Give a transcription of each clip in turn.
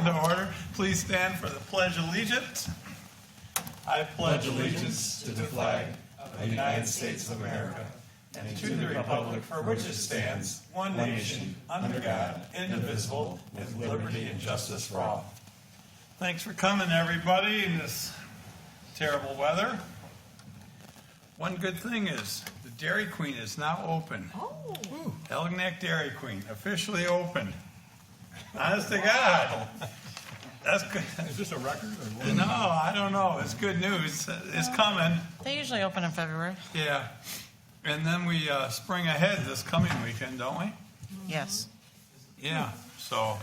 meeting to order. Please stand for the Pledge of Allegiance. I pledge allegiance to the flag of the United States of America and to the republic for which it stands, one nation, under God, indivisible, with liberty and justice for all. Thanks for coming, everybody, in this terrible weather. One good thing is the Dairy Queen is now open. Oh. Algonac Dairy Queen, officially open. Honest to God. That's good. Is this a record? Or what? No, I don't know. It's good news. It's coming. They usually open in February. Yeah. And then we spring ahead this coming weekend, don't we? Yes. Yeah. So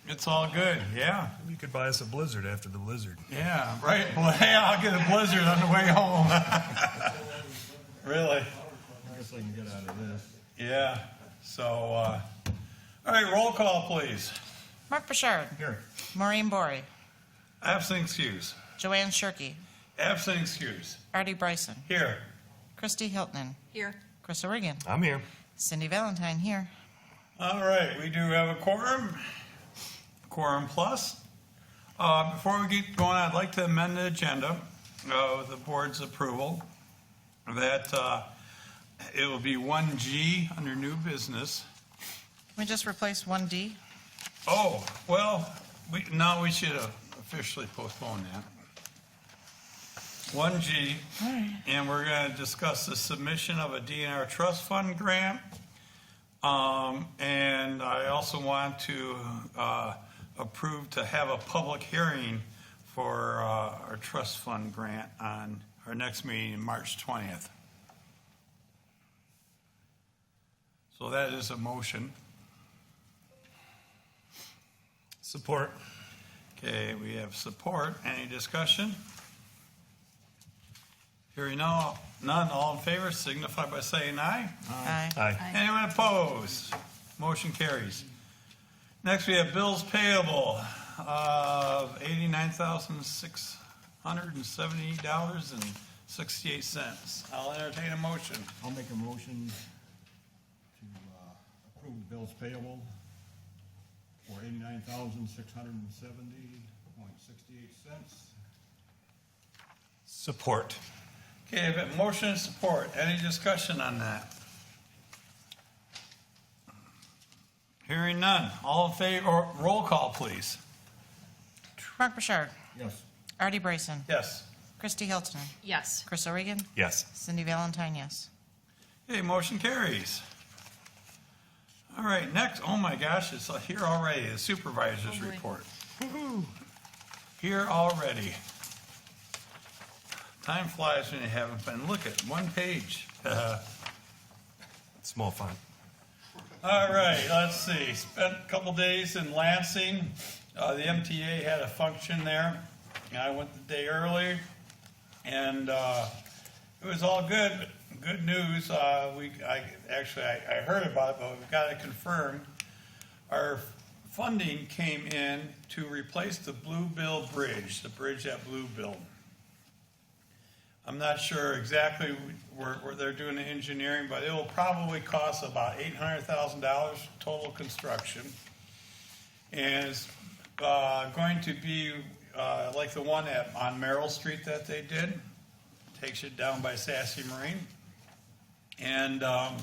it's all good. Yeah. You could buy us a blizzard after the blizzard. Yeah. Right. Well, hey, I'll get a blizzard on the way home. Really? I guess I can get out of this. Yeah. So, all right, roll call, please. Mark Bouchard. Here. Maureen Bory. Absent excuse. Joanne Shirkey. Absent excuse. Artie Bryson. Here. Christy Hilton. Here. Chris O'Regan. I'm here. Cindy Valentine here. All right, we do have a quorum. Quorum plus. Before we get going, I'd like to amend the agenda with the board's approval. That it will be 1G under new business. Can we just replace 1D? Oh, well, we should have officially postponed that. 1G, and we're going to discuss the submission of a DNR Trust Fund grant. And I also want to approve to have a public hearing for our trust fund grant on our next meeting, March 20th. So that is a motion. Support. Okay, we have support. Any discussion? Hearing none, all in favor signify by saying aye. Aye. Aye. Anyone opposed? Motion carries. Next, we have bills payable of $89,670.68. I'll entertain a motion. I'll make a motion to approve bills payable for $89,670.68. Support. Okay, I have a motion and support. Any discussion on that? Hearing none. All in favor, or roll call, please. Mark Bouchard. Yes. Artie Bryson. Yes. Christy Hilton. Yes. Chris O'Regan. Yes. Cindy Valentine, yes. Okay, motion carries. All right, next, oh my gosh, it's here already, the Supervisor's Report. Woo-hoo. Here already. Time flies when you're having fun. Look at one page. Small font. All right, let's see. Spent a couple days in Lansing. The MTA had a function there. And I went the day early, and it was all good. But good news. I heard about it, but we've got it confirmed. Our funding came in to replace the Bluebill Bridge, the bridge at Bluebill. I'm not sure exactly where they're doing the engineering, but it will probably cost about $800,000 total construction. And it's going to be like the one on Merrill Street that they did. Takes you down by Sassy Marine. And, gosh,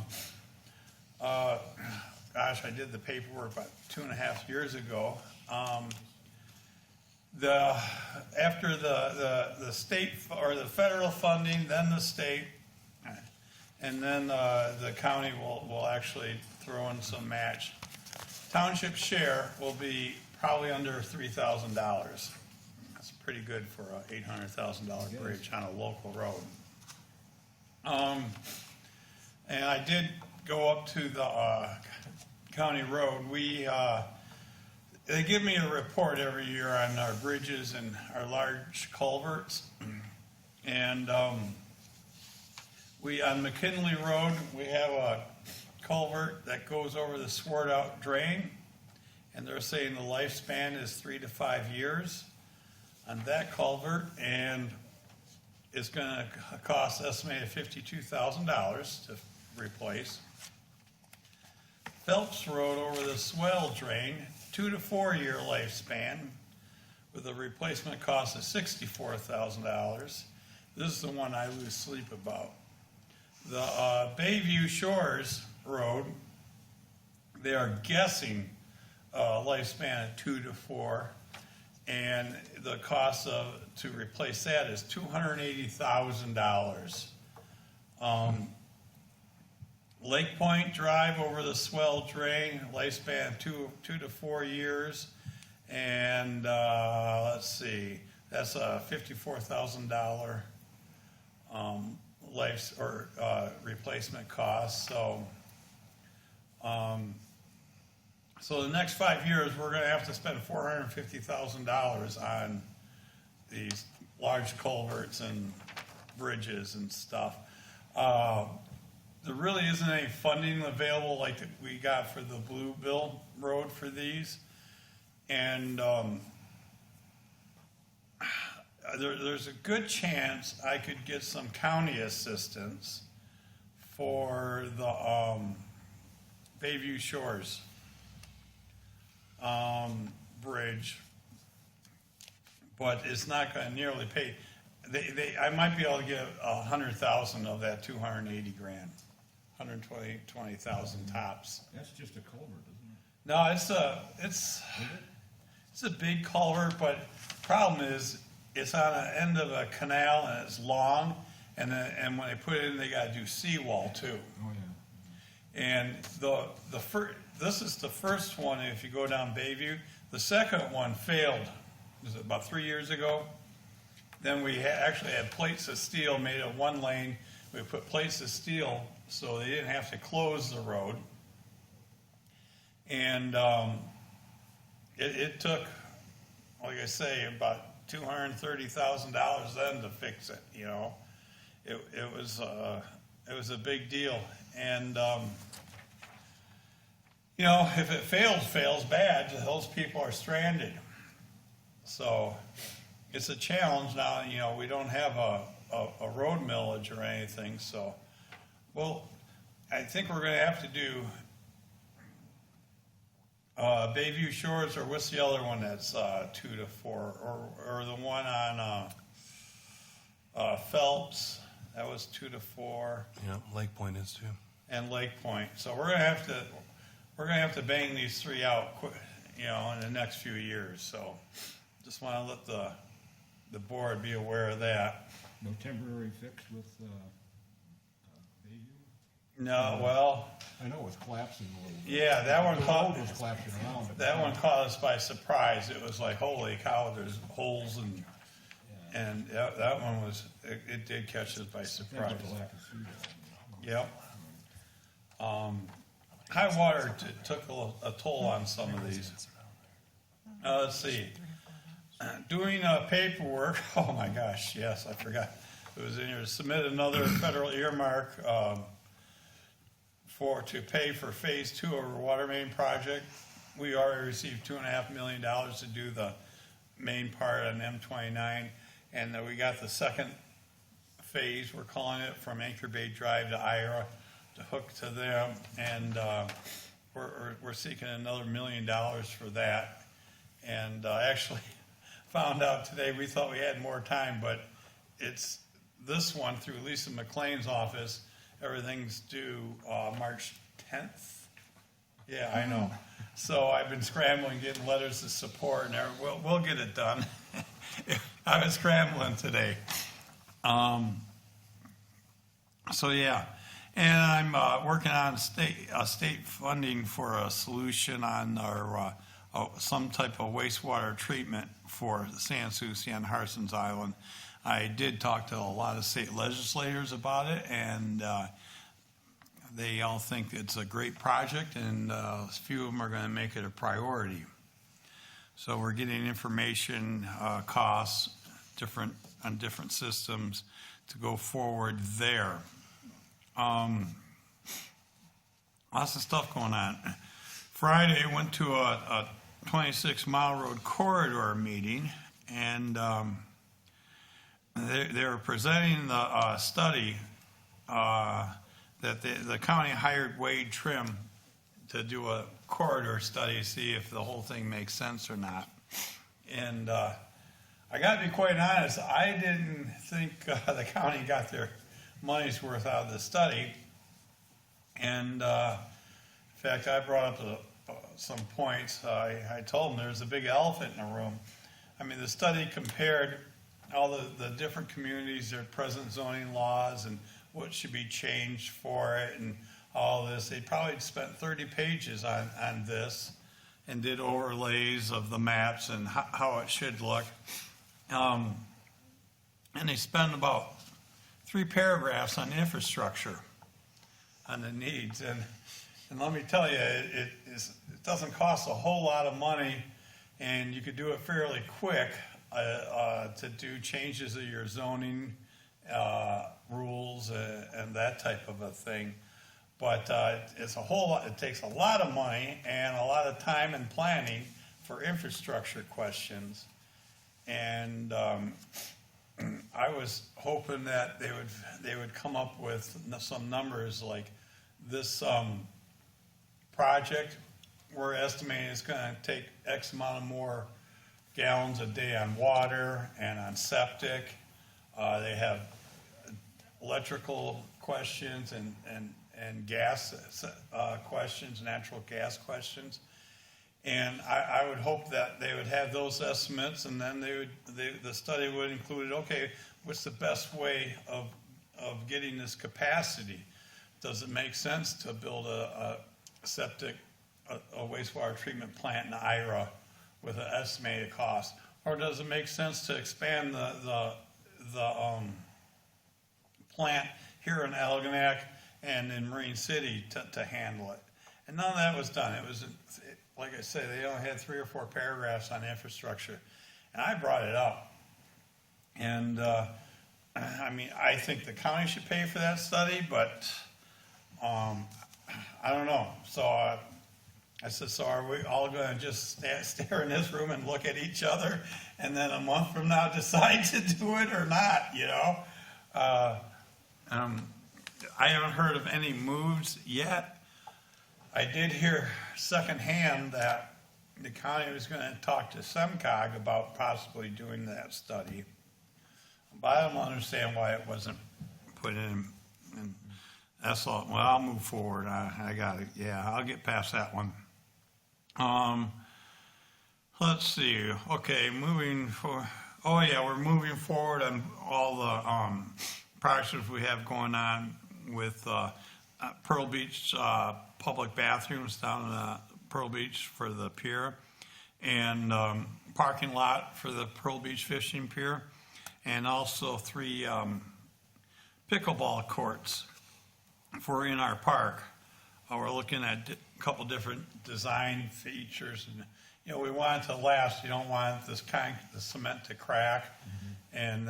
I did the paperwork about 2.5 years ago. After the state or the federal funding, then the state, and then the county will actually throw in some match. Township share will be probably under $3,000. That's pretty good for a $800,000 bridge on a local road. And I did go up to the county road. They give me a report every year on our bridges and our large culverts. And on McKinley Road, we have a culvert that goes over the Swartout Drain. And they're saying the lifespan is 3 to 5 years on that culvert. And it's going to cost estimated $52,000 to replace. Phelps Road over the Swale Drain, 2 to 4 year lifespan with a replacement cost of $64,000. This is the one I lose sleep about. The Bayview Shores Road, they are guessing lifespan of 2 to 4, and the cost to replace that is $280,000. Lakepoint Drive over the Swale Drain, lifespan 2 to 4 years, and let's see, that's a $54,000 replacement cost. So the next 5 years, we're going to have to spend $450,000 on these large culverts and bridges and stuff. There really isn't any funding available like we got for the Bluebill Road for these. And there's a good chance I could get some county assistance for the Bayview Shores bridge, but it's not going to nearly pay. I might be able to get 100,000 of that 280 grand, 120,000 tops. That's just a culvert, isn't it? No, it's a big culvert, but problem is it's on the end of a canal and it's long, and when they put it in, they got to do seawall too. Oh, yeah. And this is the first one. If you go down Bayview, the second one failed. Was it about 3 years ago? Then we actually had plates of steel made of one lane. We put plates of steel so they didn't have to close the road. And it took, like I say, about $230,000 then to fix it. You know, it was a big deal. And you know, if it fails bad, those people are stranded. So it's a challenge now. You know, we don't have a road millage or anything. So, well, I think we're going to have to do Bayview Shores, or what's the other one that's 2 to 4, or the one on Phelps, that was 2 to 4. Yeah, Lakepoint is too. And Lakepoint. So we're going to have to bang these three out, you know, in the next few years. So just want to let the board be aware of that. No temporary fix with Bayview? No, well, I know it's collapsing a little bit. yeah, that one The caught road was collapsing around. but- that one caught us by surprise. It was like, holy cow, there's holes and that one was it did catch us by I think surprise. it was a lack of seed. Yep. High water took a toll on some of these. Let's see. Doing paperwork. Oh my gosh, yes, I forgot. It was in here. Submit another federal earmark to pay for phase 2 of our water main project. We already received $2.5 million to do the main part on M29, and then we got the second phase. We're calling it from Anchor Bay Drive to Ira to hook to them, and we're seeking another $1 million for that. And actually found out today, we thought we had more time, but it's this one through Lisa McLean's office. Everything's due March 10th. Yeah, I know. So I've been scrambling, getting letters of support, and we'll get it done. I was scrambling today. So yeah, and I'm working on state funding for a solution on our some type of wastewater treatment for Sans Souci on Harson's Island. I did talk to a lot of state legislators about it, and they all think it's a great project, and a few of them are going to make it a priority. So we're getting information, costs, on different systems to go forward there. Lots of stuff going on. Friday, I went to a 26-mile road corridor meeting, and they were presenting the study that the county hired Wade Trim to do corridor study, see if the whole thing makes sense or not. And I gotta be quite honest, I didn't think the county got their money's worth out of the study. And in fact, I brought up some points. I told them there's a big elephant in the room. I mean, the study compared all the different communities, their present zoning laws, and what should be changed for it, and all this. They probably spent 30 pages on this and did overlays of the maps and how it should look. And they spent about 3 paragraphs on infrastructure, on the needs. And let me tell you, it doesn't cost a whole lot of money, and you could do it fairly quick to do changes of your zoning rules and that type of a thing. But it's a whole lot, it takes a lot of money and a lot of time and planning for infrastructure questions. And I was hoping that they would come up with some numbers like this project, we're estimating it's going to take X amount of more gallons a day on water and on septic. They have electrical questions and gas questions, natural gas questions. And I would hope that they would have those estimates, and then the study would include, okay, what's the best way of getting this capacity? Does it make sense to build a septic, a wastewater treatment plant in Ira with an estimated cost? Or does it make sense to expand the plant here in Algonac and in Marine City to handle it? And none of that was done. It was, like I say, they only had 3 or 4 paragraphs on infrastructure. And I brought it up. And I mean, I think the county should pay for that study, but I don't know. So I said, so are we all going to just stare in this room and look at each other and then a month from now decide to do it or not, you know? I haven't heard of any moves yet. I did hear secondhand that the county was going to talk to SEMCOG about possibly doing that study. But I don't understand why it wasn't put in. And that's all. Well, I'll move forward. I got it. Yeah, I'll get past that one. Let's see. Okay, moving for. Oh yeah, we're moving forward on all the projects we have going on with Pearl Beach public bathrooms down in Pearl Beach for the pier, and parking lot for the Pearl Beach fishing pier, and also 3 pickleball courts for in our park. We're looking at a couple different design features, and you know, we want it to last. You don't want the cement to crack, and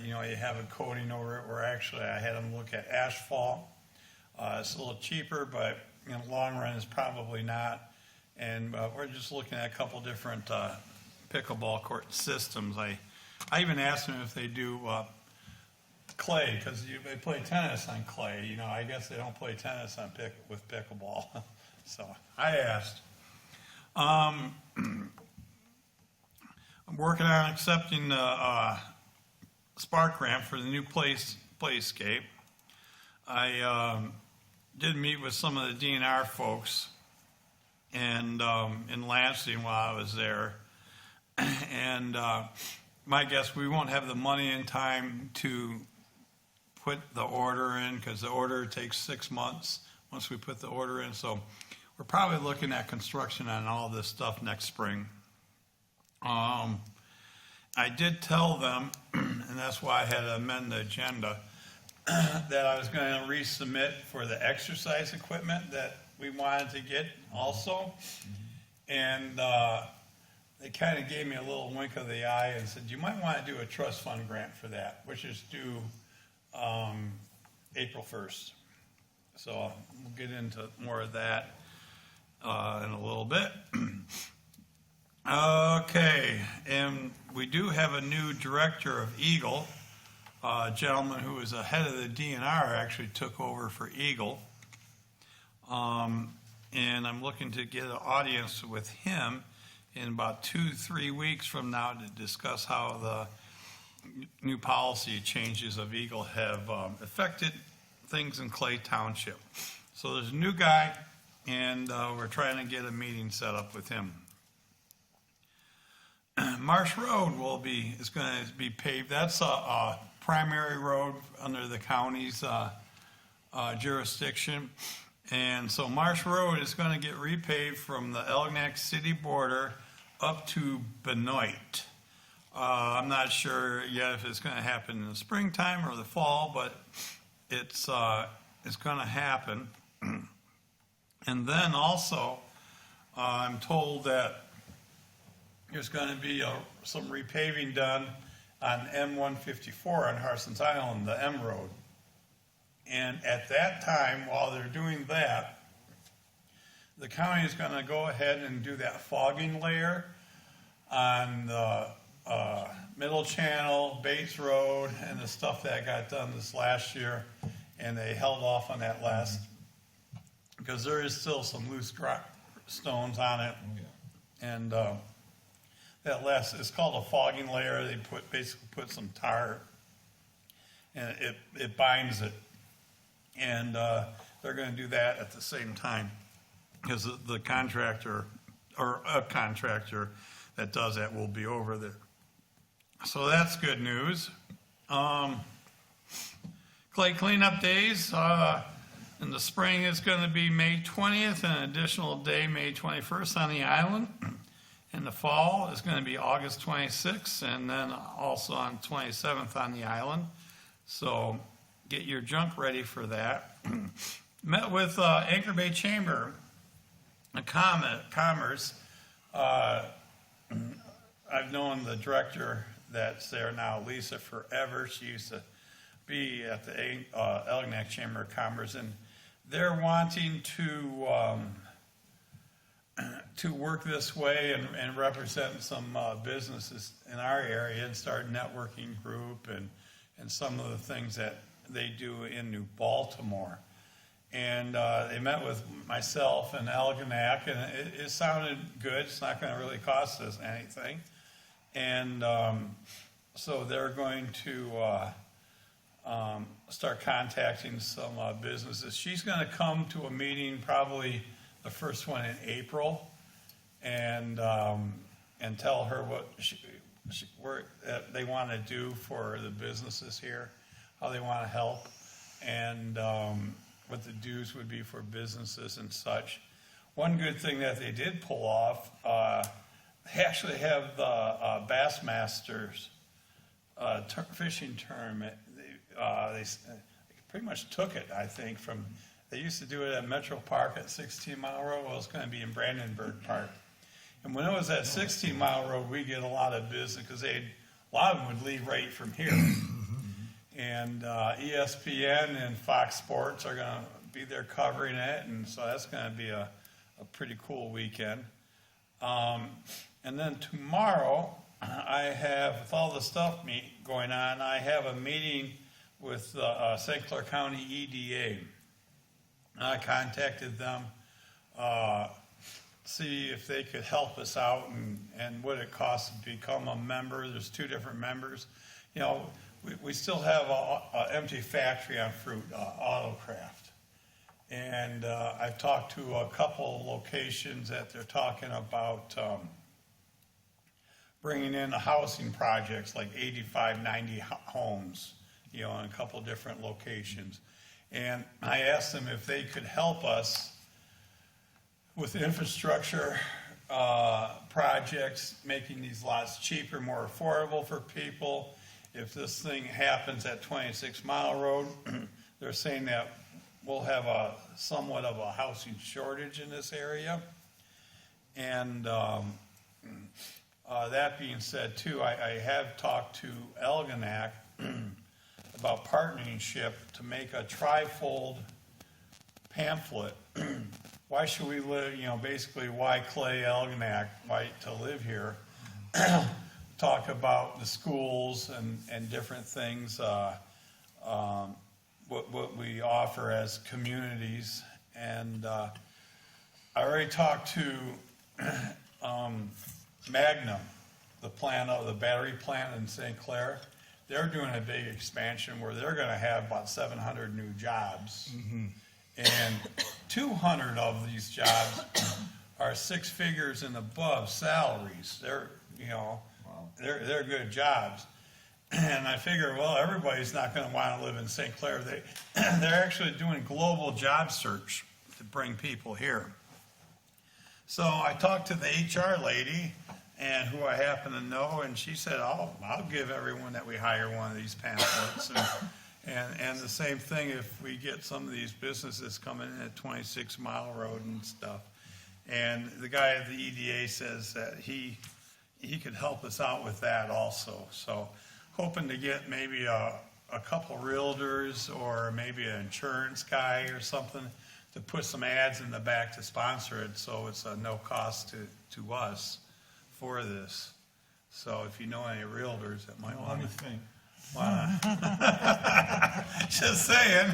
you know, you have a coating over it. Where actually, I had them look at asphalt. It's a little cheaper, but in the long run, it's probably not. And we're just looking at a couple different pickleball court systems. I even asked them if they do clay, because they play tennis on clay. You know, I guess they don't play tennis on with pickleball. So I asked. I'm working on accepting the Spark grant for the new Playscape. I did meet with some of the DNR folks and in Lansing while I was there. And my guess, we won't have the money in time to put the order in, because the order takes 6 months once we put the order in. So we're probably looking at construction on all this stuff next spring. I did tell them, and that's why I had to amend the agenda, that I was going to resubmit for the exercise equipment that we wanted to get also. And they kind of gave me a little wink of the eye and said, you might want to do a trust fund grant for that, which is due April 1st. So we'll get into more of that in a little bit. Okay, and we do have a new director of EGLE. A gentleman who was ahead of the DNR actually took over for EGLE. and I'm looking to get an audience with him in about 2-3 weeks from now to discuss how the new policy changes of EGLE have affected things in Clay Township. So there's a new guy, and we're trying to get a meeting set up with him. Marsh Road is going to be paved. That's a primary road under the county's jurisdiction. And so Marsh Road is going to get repaved from the Algonac city border up to Benoit. I'm not sure yet if it's going to happen in the springtime or the fall, but it's going to happen. And then also, I'm told that there's going to be some repaving done on M154 on Harson's Island, the M Road. And at that time, while they're doing that, the county is going to go ahead and do that fogging layer on the Middle Channel, Bates Road, and the stuff that got done this last year. And they held off on that last, because there is still some loose stones on it. Oh, yeah. And that last, it's called a fogging layer. They basically put some tar, and it binds it. And they're going to do that at the same time, because the contractor, or a contractor that does that, will be over there. So that's good news. Clay cleanup days in the spring is going to be May 20th, and an additional day, May 21st on the island. In the fall is going to be August 26th, and then also on 27th on the island. So get your junk ready for that. Met with Anchor Bay Chamber of Commerce. I've known the director that's there now, Lisa, forever. She used to be at the Algonac Chamber of Commerce, and they're wanting to work this way and represent some businesses in our area and start a networking group and some of the things that they do in New Baltimore. And they met with myself and Algonac, and it sounded good. It's not going to really cost us anything. And so they're going to start contacting some businesses. She's going to come to a meeting, probably the first one in April, and tell her what they want to do for the businesses here, how they want to help, and what the dues would be for businesses and such. One good thing that they did pull off, they actually have the Bassmasters fishing tournament. They pretty much took it, I think, from, they used to do it at Metro Park at 16 Mile Road. Well, it's going to be in Brandenburg Park. And when it was at 16 Mile Road, we get a lot of business, because a lot of them would leave right from here. And ESPN and Fox Sports are going to be there covering it, and so that's going to be a pretty cool weekend. And then tomorrow, I have, with all the stuff going on, I have a meeting with the St. Clair County EDA. I contacted them, see if they could help us out and what it costs to become a member. There's 2 different members. You know, we still have an empty factory on fruit, Autocraft. And I've talked to a couple of locations that they're talking about bringing in housing projects, like 85, 90 homes, you know, in a couple of different locations. And I asked them if they could help us with infrastructure projects, making these lots cheaper, more affordable for people. If this thing happens at 26 Mile Road, they're saying that we'll have somewhat of a housing shortage in this area. And that being said, too, I have talked to Algonac about partnership to make a trifold pamphlet. Why should we live, you know, basically why Clay, Algonac, why to live here? Talk about the schools and different things, what we offer as communities. And I already talked to Magnum, the plant of the battery plant in St. Clair. They're doing a big expansion where they're gonna have about 700 new jobs. And 200 of these jobs are 6 figures and above salaries. They're, you know, they're good jobs. And I figure, well, everybody's not gonna wanna live in St. Clair. They're actually doing global job search to bring people here. So I talked to the HR lady, and who I happen to know, and she said, I'll give everyone that we hire one of these pamphlets. And the same thing if we get some of these businesses coming in at 26 Mile Road and stuff. And the guy at the EDA says that he could help us out with that also. So hoping to get maybe a couple realtors or maybe an insurance guy or something to put some ads in the back to sponsor it, so it's a no cost to us for this. So if you know any realtors that might want to think. just saying.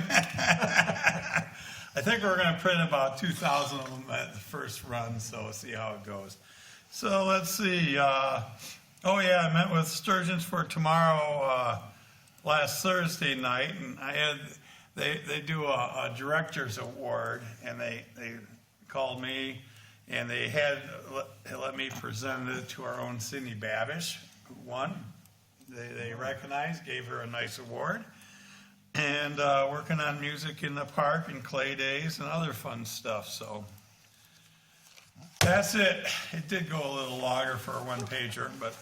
I think we're going to print about 2,000 of them at the first run, so we'll see how it goes. So let's see. Oh yeah, I met with Sturgeons for tomorrow last Thursday night, and I had they do a director's award, and they called me, and they had let me present it to our own Cindy Babish, who won. They recognized, gave her a nice award, and working on music in the park and clay days and other fun stuff. So that's it. It did go a little longer for a one-pager, but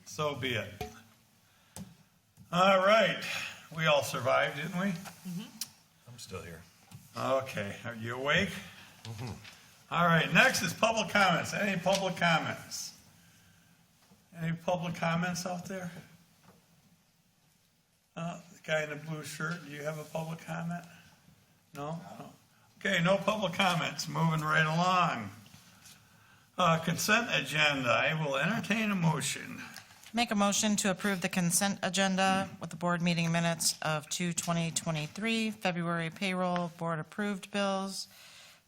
so be it. All right. We all survived, didn't we? I'm still here. Okay. Are you awake? All right. Next is public comments. Any public comments? Any public comments out there? The guy in the blue shirt, do you have a public comment? No? Okay, no public comments. Moving right along. Consent agenda. I will entertain a motion. Make a motion to approve the consent agenda with the board meeting minutes of 2/20/23, February payroll, board approved bills,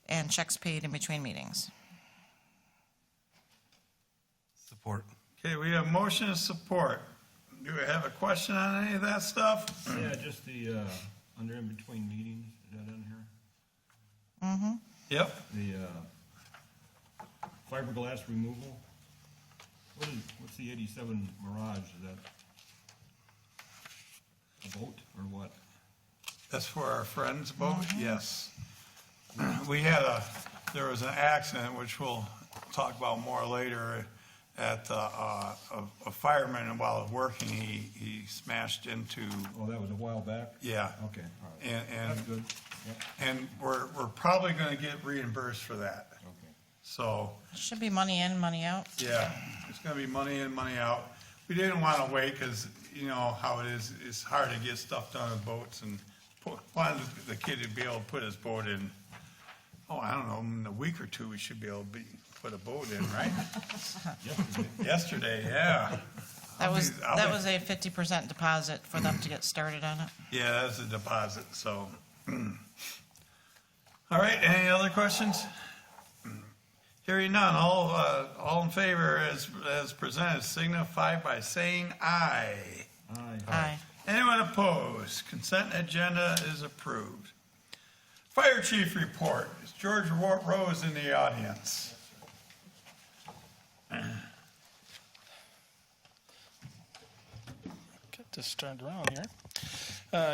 and checks paid in between meetings. Support. Okay, we have motion and support. Do we have a question on any of that stuff? Yeah, just the, under in between meetings, is that in here? Yep. The, fiberglass removal. What's the 87 Mirage? Is that a boat or what? That's for our friend's boat? Yes. There was an accident, which we'll talk about more later, at a fireman, and while working, he smashed into, Oh, that was a while back? yeah. Okay, all right. And That's good. Yep. and we're probably gonna get reimbursed for that. Okay. So, Should be money in, money out. yeah, it's gonna be money in, money out. We didn't wanna wait, cause you know how it is, it's hard to get stuff done on boats, and wanted the kid to be able to put his boat in, I don't know, in a week or two, we should be able to put a boat in, right? Yesterday, yeah. That was I'll be- a 50% deposit for them to get started on it. Yeah, that's a deposit, so. All right, any other questions? Hearing none, all in favor as presented signify by saying aye. Aye. Aye. Anyone opposed? Consent agenda is approved. Fire chief report. Is George Rose in the audience? Get this turned around here.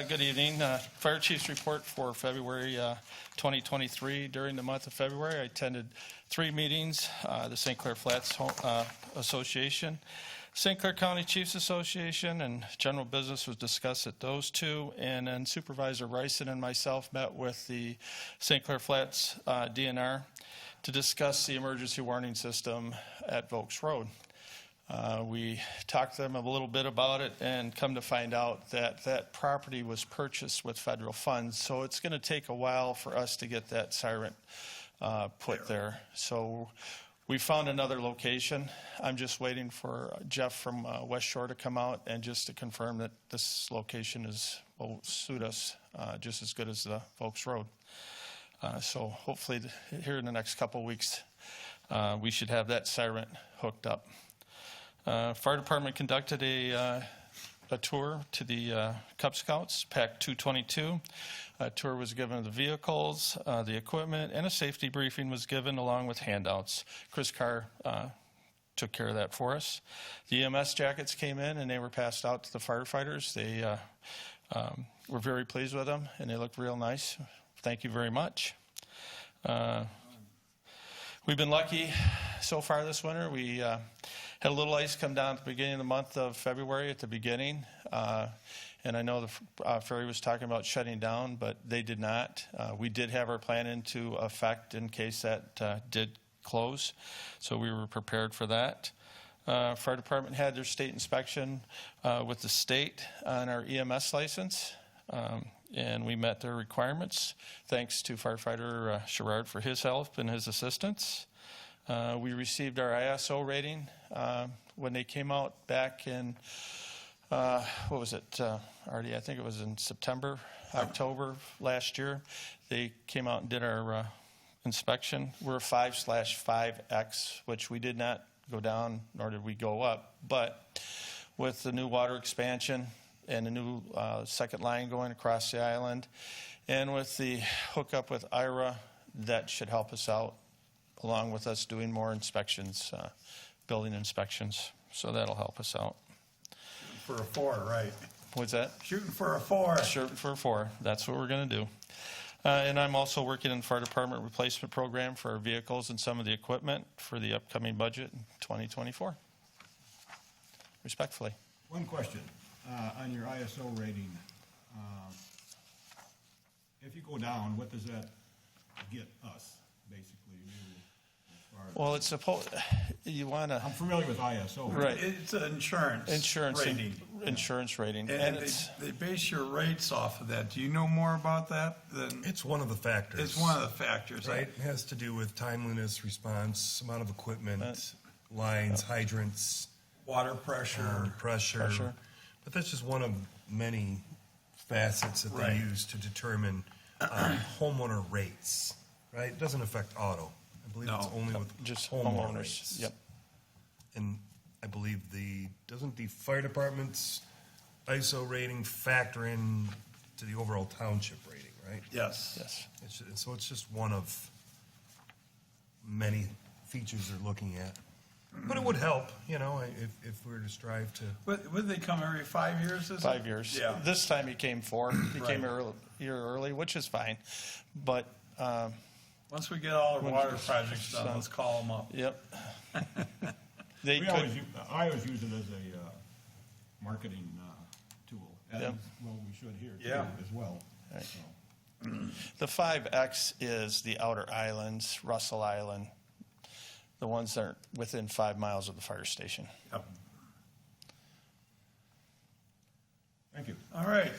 Good evening. Fire Chief's report for February 2023. During the month of February, I attended 3 meetings, the St. Clair Flats Association, St. Clair County Chiefs Association, and general business was discussed at those 2. And then Supervisor Ryson and myself met with the St. Clair Flats DNR to discuss the emergency warning system at Phelps Rd. We talked to them a little bit about it and come to find out that that property was purchased with federal funds. So it's going to take a while for us to get that siren put there. So we found another location. I'm just waiting for Jeff from West Shore to come out and just to confirm that this location will suit us just as good as the Phelps Rd. So hopefully here in the next couple of weeks, we should have that siren hooked up. Fire department conducted a tour to the Cub Scouts, Pack 222. A tour was given of the vehicles, the equipment, and a safety briefing was given along with handouts. Chris Carr took care of that for us. The EMS jackets came in and they were passed out to the firefighters. They were very pleased with them and they look real nice. Thank you very much. We've been lucky so far this winter. We had a little ice come down at the beginning of the month of February at the beginning. And I know the ferry was talking about shutting down, but they did not. We did have our plan into effect in case that did close, so we were prepared for that. Fire department had their state inspection with the state on our EMS license, and we met their requirements. Thanks to firefighter Sherrard for his help and his assistance. We received our ISO rating when they came out back in what was it, Artie? I think it was in September, October last year. They came out and did our inspection. We're a 5/5X, which we did not go down, nor did we go up. But with the new water expansion and the new second line going across the island, and with the hookup with IRA, that should help us out, along with us doing more inspections, building inspections. So that'll help us out. For a 4, right? What's that? Shooting for a 4. Shooting for a 4. That's what we're going to do. And I'm also working in the fire department replacement program for our vehicles and some of the equipment for the upcoming budget in 2024. Respectfully. One question, on your ISO rating, if you go down, what does that get us, basically, you, as far as? Well, it's supposed, you want to. I'm familiar with ISO. Right. It's an insurance rating. Insurance rating. And it's, they base your rates off of that. Do you know more about that? It's one of the factors. It's one of the factors. Right, it has to do with timeliness, response, amount of equipment, lines, hydrants, Water pressure. pressure. But that's just one of many facets that they Right. use to determine homeowner rates, right? It doesn't affect auto. I believe it's No. only with just homeowner homeowners. rates. Yep. And I believe doesn't the fire department's ISO rating factor in to the overall township rating, right? Yes. Yes. So it's just one of many features they're looking at. But it would help, if we were to strive to. Would they come every 5 years? Is it? 5 years. Yeah. This time he came 4. He Right. came a year early, which is fine. But, Once we get all the water projects done, let's call them up. yep. They I could, always use it as a marketing tool, as Yep. well we should here too, Yeah. as well. Right. So, the 5X is the outer islands, Russell Island, the ones that are within 5 miles of the fire station. Yep. Thank you. All right.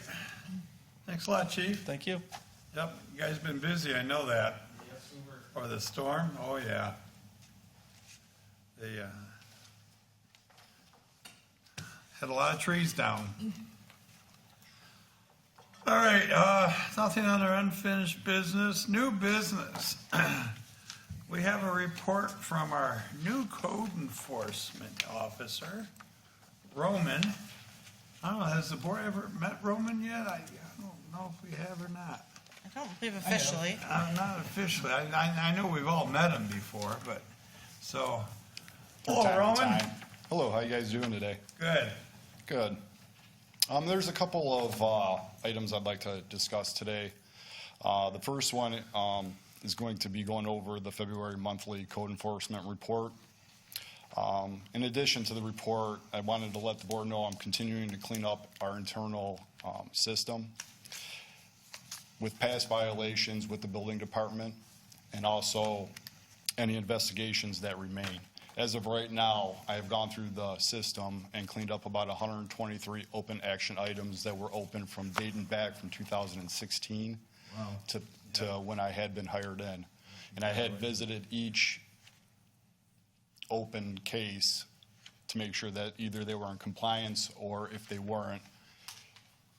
Thanks a lot, Chief. Thank you. Yep, you guys been busy, I know that. For the storm? Oh, yeah. They had a lot of trees down. All right, nothing under unfinished business. New business. We have a report from our new code enforcement officer, Roman. I don't know, has the board ever met Roman yet? I don't know if we have or not. I don't believe officially. Not officially. I know we've all met him before, but, so. From Hello, time to Roman. time. Hello, how you guys doing today? Good. Good. There's a couple of items I'd like to discuss today. The first one is going to be going over the February monthly code enforcement report. In addition to the report, I wanted to let the board know I'm continuing to clean up our internal system with past violations with the building department and also any investigations that remain. As of right now, I have gone through the system and cleaned up about 123 open action items that were open from dating back from 2016 to when I had been hired in. And I had visited each open case to make sure that either they were in compliance or if they weren't,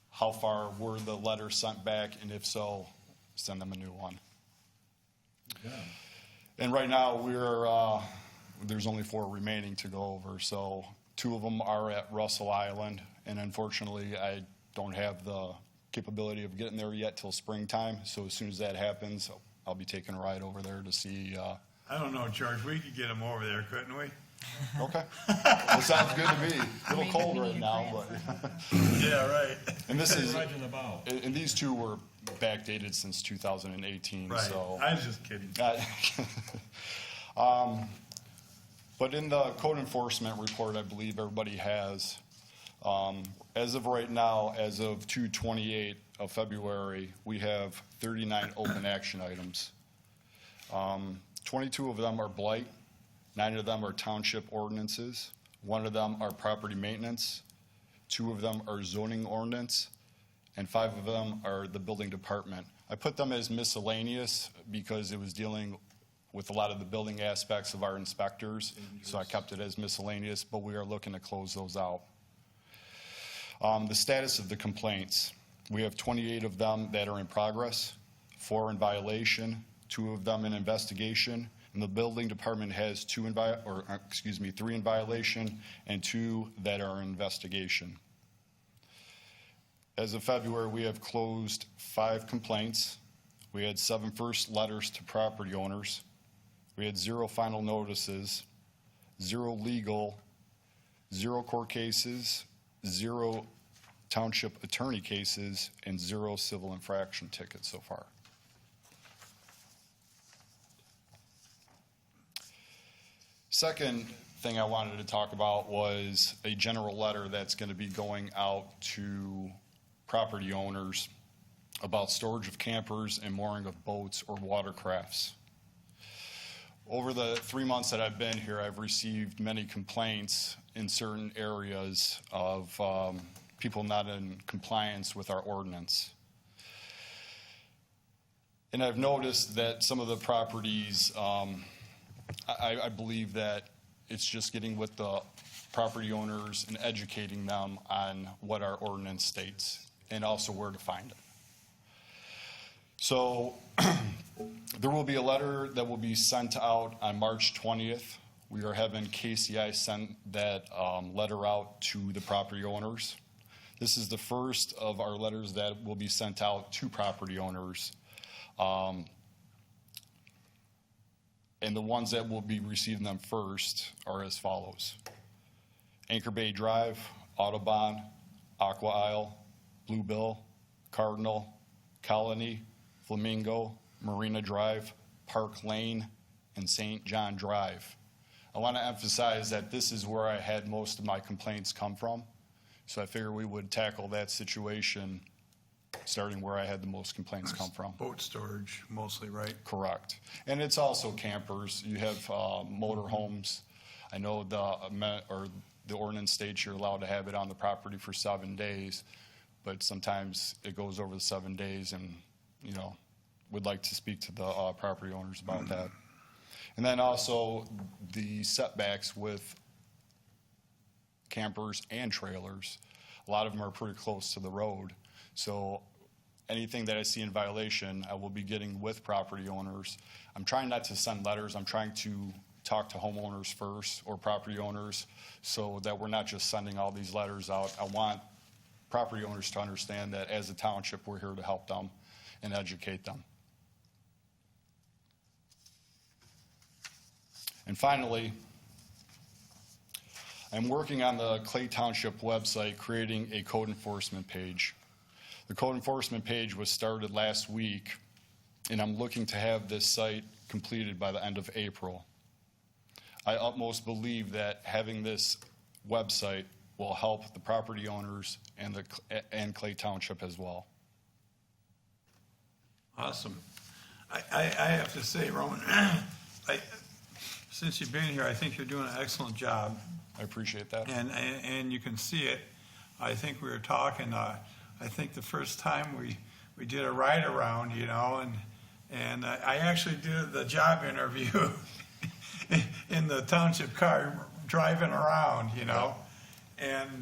how far were the letters sent back, and if so, send them a new one. And right now, there's only 4 remaining to go over, so 2 of them are at Russell Island, and unfortunately, I don't have the capability of getting there yet till springtime, so as soon as that happens, I'll be taking a ride over there to see. I don't know, George, we could get them over there, couldn't we? Okay. That sounds good to me. A little cold right now, but. Yeah, right. And this is, Imagine about. and these 2 were backdated since 2018, Right, so. I was just kidding. But in the code enforcement report, I believe everybody has, as of right now, as of 2/28 of February, we have 39 open action items. 22 of them are blight, 9 of them are township ordinances, 1 of them are property maintenance, 2 of them are zoning ordinance, and 5 of them are the building department. I put them as miscellaneous because it was dealing with a lot of the building aspects of our inspectors, so I kept it as miscellaneous, but we are looking to close those out. The status of the complaints, we have 28 of them that are in progress, 4 in violation, 2 of them in investigation, and the building department has 3 in violation and 2 that are in investigation. As of February, we have closed 5 complaints. We had 7 first letters to property owners. We had 0 final notices, 0 legal, 0 court cases, 0 township attorney cases, and 0 civil infraction tickets so far. Second thing I wanted to talk about was a general letter that's going to be going out to property owners about storage of campers and mooring of boats or watercrafts. Over the 3 months that I've been here, I've received many complaints in certain areas of people not in compliance with our ordinance. And I've noticed that some of the properties, I believe that it's just getting with the property owners and educating them on what our ordinance states and also where to find it. So there will be a letter that will be sent out on March 20th. We are having KCI send that letter out to the property owners. This is the first of our letters that will be sent out to property owners. And the ones that will be receiving them first are as follows: Anchor Bay Drive, Audubon, Aqua Isle, Bluebill, Cardinal, Colony, Flamingo, Marina Drive, Park Lane, and St. John Drive. I want to emphasize that this is where I had most of my complaints come from. So I figured we would tackle that situation starting where I had the most complaints come from. Boat storage mostly, right? Correct. And it's also campers. You have motor homes. I know the ordinance states you're allowed to have it on the property for 7 days, but sometimes it goes over the 7 days, and, you know, would like to speak to the property owners about that. And then also the setbacks with campers and trailers. A lot of them are pretty close to the road. So anything that I see in violation, I will be getting with property owners. I'm trying not to send letters. I'm trying to talk to homeowners first or property owners so that we're not just sending all these letters out. I want property owners to understand that as a township, we're here to help them and educate them. And finally, I'm working on the Clay Township website, creating a code enforcement page. The code enforcement page was started last week, and I'm looking to have this site completed by the end of April. I utmost believe that having this website will help the property owners and Clay Township as well. Awesome. I have to say, Roman, since you've been here, I think you're doing an excellent job. I appreciate that. And you can see it. I think we were talking, I think the first time we did a ride around, you know, and I actually did the job interview in the township car driving around, you know. And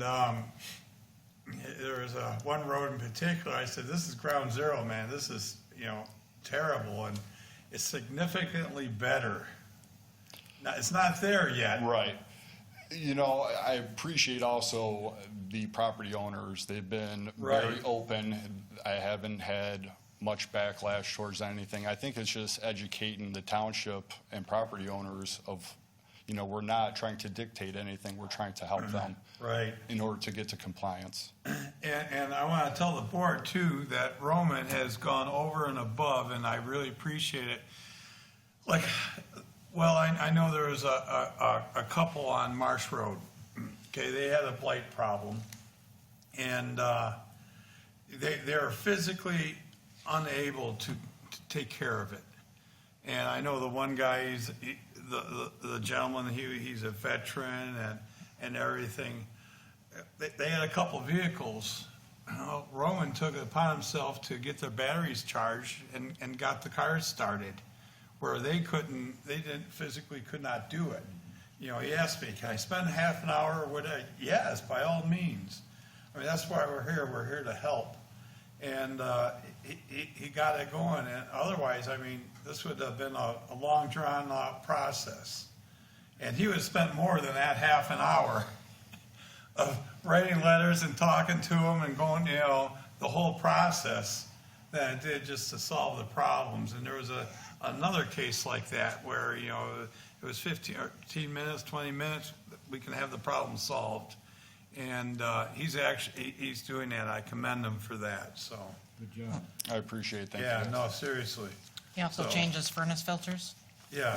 there was one road in particular, I said, this is ground zero, man. This is, you know, terrible. is significantly better. Now, it's not there yet. Right. You know, I appreciate also the property owners. They've been very Right. open. I haven't had much backlash towards anything. I think it's just educating the township and property owners of, you know, we're not trying to dictate anything. We're trying to help them Right. in order to get to compliance. And I want to tell the board too, that Roman has gone over and above, and I really appreciate it. Like, well, I know there was a couple on Marsh Road. Okay, they had a blight problem, and they're physically unable to take care of it. And I know the one guy, the gentleman, he's a veteran and everything. They had a couple vehicles. Roman took it upon himself to get their batteries charged and got the cars started, where they physically could not do it. You know, he asked me, can I spend half an hour or whatever? Yes, by all means. I mean, that's why we're here. We're here to help. And he got it going. And otherwise, I mean, this would have been a long, drawn-out process. And he would have spent more than that half an hour of writing letters and talking to them and going, you know, the whole process than it did just to solve the problems. And there was another case like that where, you know, it was 15 minutes, 20 minutes, we can have the problem solved. And he's doing that. I commend him for that, so. Good job. I appreciate it. Thank you. Yeah, no, seriously. He also So- changes furnace filters Yeah,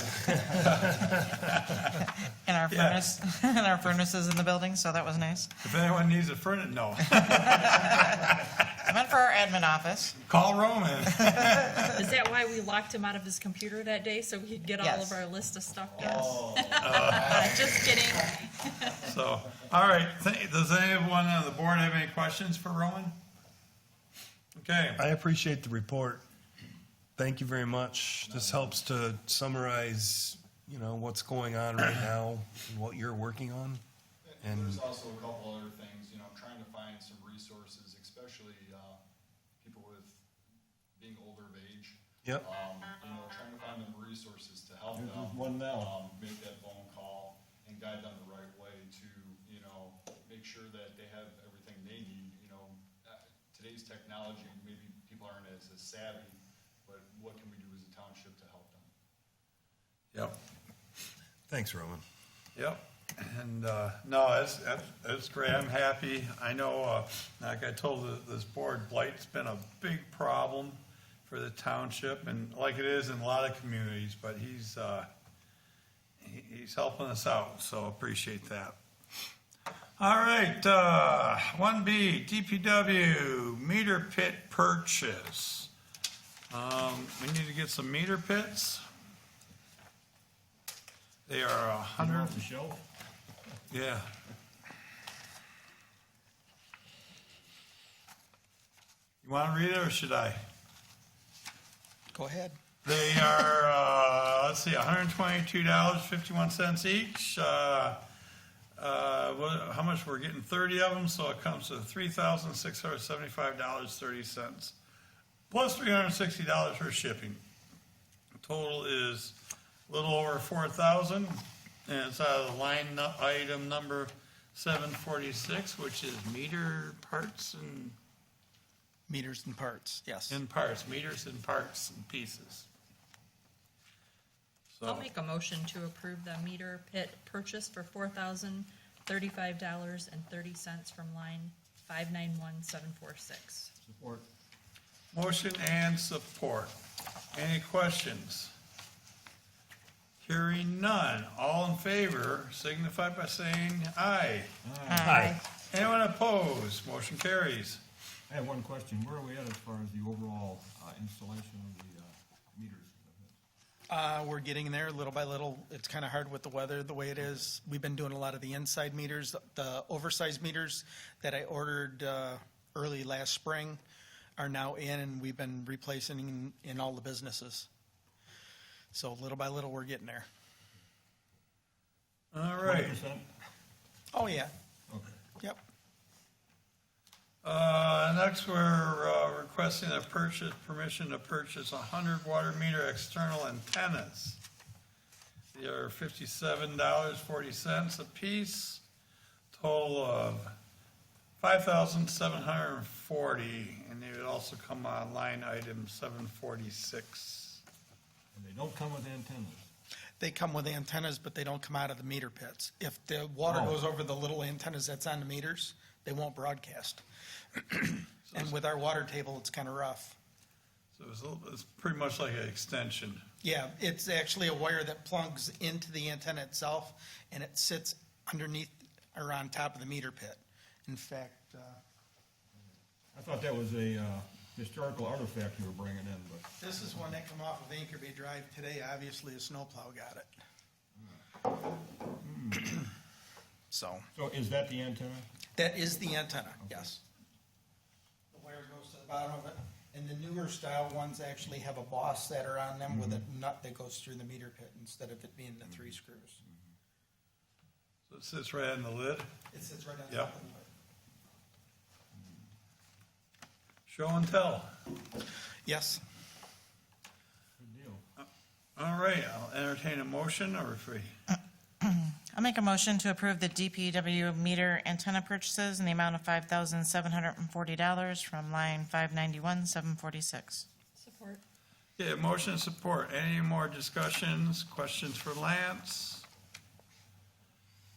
in our Yeah. furnace, in our furnaces in the building, so that was nice. if anyone needs a furnace, no. I meant for our admin office. Call Roman. Is that why we locked him out of his computer that day, so we could get all Yes. of our list of stuff done? Just kidding. So, all right, does anyone on the board have any questions for Roman? Okay, I appreciate the report. Thank you very much. This helps to summarize, you know, what's going on right now and what you're working on. And There's also a couple other things, you know, I'm trying to find some resources, especially people with being older of age. Yep. You know, trying to find them resources to help There's them. one now. Make that phone call and guide them the right way to, you know, make sure that they have everything they need. You know, today's technology, maybe people aren't as savvy, but what can we do as a township to help them? yep, thanks, Roman. yep. And, no, that's great. I'm happy. I know, like I told this board, blight's been a big problem for the township, and like it is in a lot of communities, but he's helping us out, so appreciate that. All right, 1B, DPW, meter pit purchase. We need to get some meter pits. They are Off the shelf? yeah. You want to read it, or should I? Go ahead. They are, let's see, $122.51 each. How much we're getting? 30 of them, so it comes to $3,675.30, plus $360 for shipping. Total is a little over 4,000, and it's out of the line item number 746, which is meter parts and Meters and parts, yes. meters and parts and pieces. I'll So, make a motion to approve the meter pit purchase for $4,035.30 from line 591746. Support. motion and support. Any questions? Hearing none. All in favor signify by saying aye. Aye. Anyone opposed? Motion carries. I have one question. Where are we at as far as the overall installation of the meters? We're getting there little by little. It's kind of hard with the weather the way it is. We've been doing a lot of the inside meters. The oversized meters that I ordered early last spring are now in, and we've been replacing in all the businesses. So little by little, we're getting there. All right. 20%? Oh, yeah. Okay. Yep. Next, we're requesting permission to purchase 100 water meter external antennas. They are $57.40 a piece, total of $5,740, and they would also come on line item 746. And they don't come with antennas. They come with antennas, but they don't come out of the meter pits. If the water goes over the little antennas that's on the meters, they won't broadcast. And with our water table, it's kind of rough. So it's pretty much like an extension. Yeah, it's actually a wire that plugs into the antenna itself, and it sits underneath or on top of the meter pit. In fact, I thought that was a historical artifact you were bringing in, but this is one that came off of Anchor Bay Drive today. Obviously, a snowplow got it. So is that the antenna? that is the antenna, yes. The wire goes to the bottom of it, and the newer style ones actually have a boss that are on them with a nut that goes through the meter pit instead of it being the 3 screws. So it sits right on the lid. It sits right on Yep. top of the lid. Show and tell. Yes. Good deal. All right, I'll entertain a motion, or if we, I'll make a motion to approve the DPW meter antenna purchases in the amount of $5,740 from line 591, 746. Support. yeah, motion and support. Any more discussions, questions for Lance?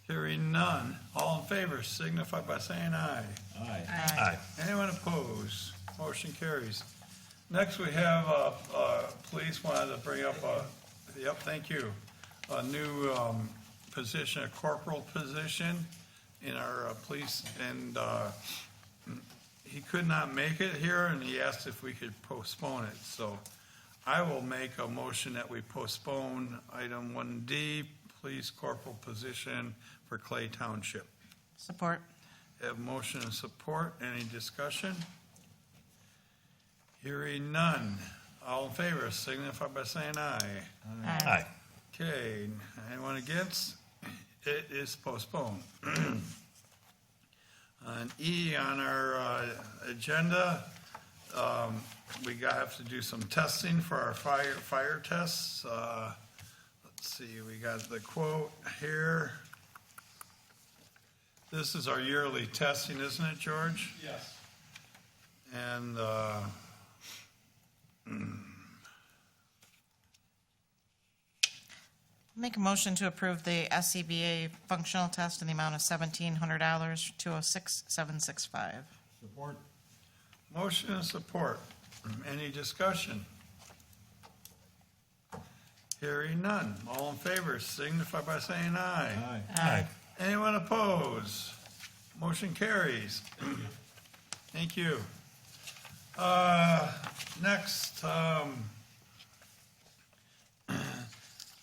Hearing none. All in favor signify by saying aye. Aye. Aye. Anyone opposed? Motion carries. Next, we have, police wanted to bring up thank you, a new, position, a corporal position in our, police, and, he could not make it here, and he asked if we could postpone it, so I will make a motion that we postpone item 1D, police corporal position for Clay Township. Support. Have motion and support. Any discussion? Hearing none. All in favor signify by saying aye. Aye. Okay, anyone against? It is postponed. On E on our agenda, we have to do some testing for our fire tests. Let's see, we got the quote here. This is our yearly testing, isn't it, George? Yes. And, Make a motion to approve the SCBA functional test in the amount of $1,700, 206,765. Support? motion and support. Any discussion? Hearing none. All in favor signify by saying aye. Aye. Aye. Anyone opposed? Motion carries. Thank you. Next,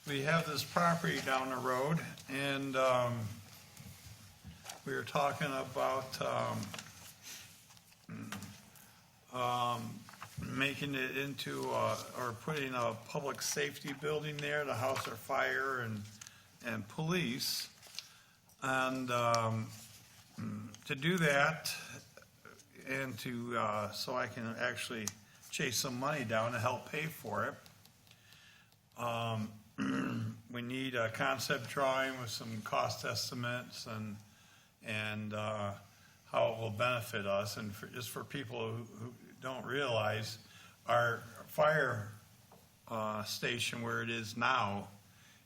we have this property down the road, and we were talking about making it into, or putting a public safety building there to house our fire and police. And to do that, and to, so I can actually chase some money down to help pay for it, we need a concept drawing with some cost estimates and how it will benefit us. And just for people who don't realize, our fire station where it is now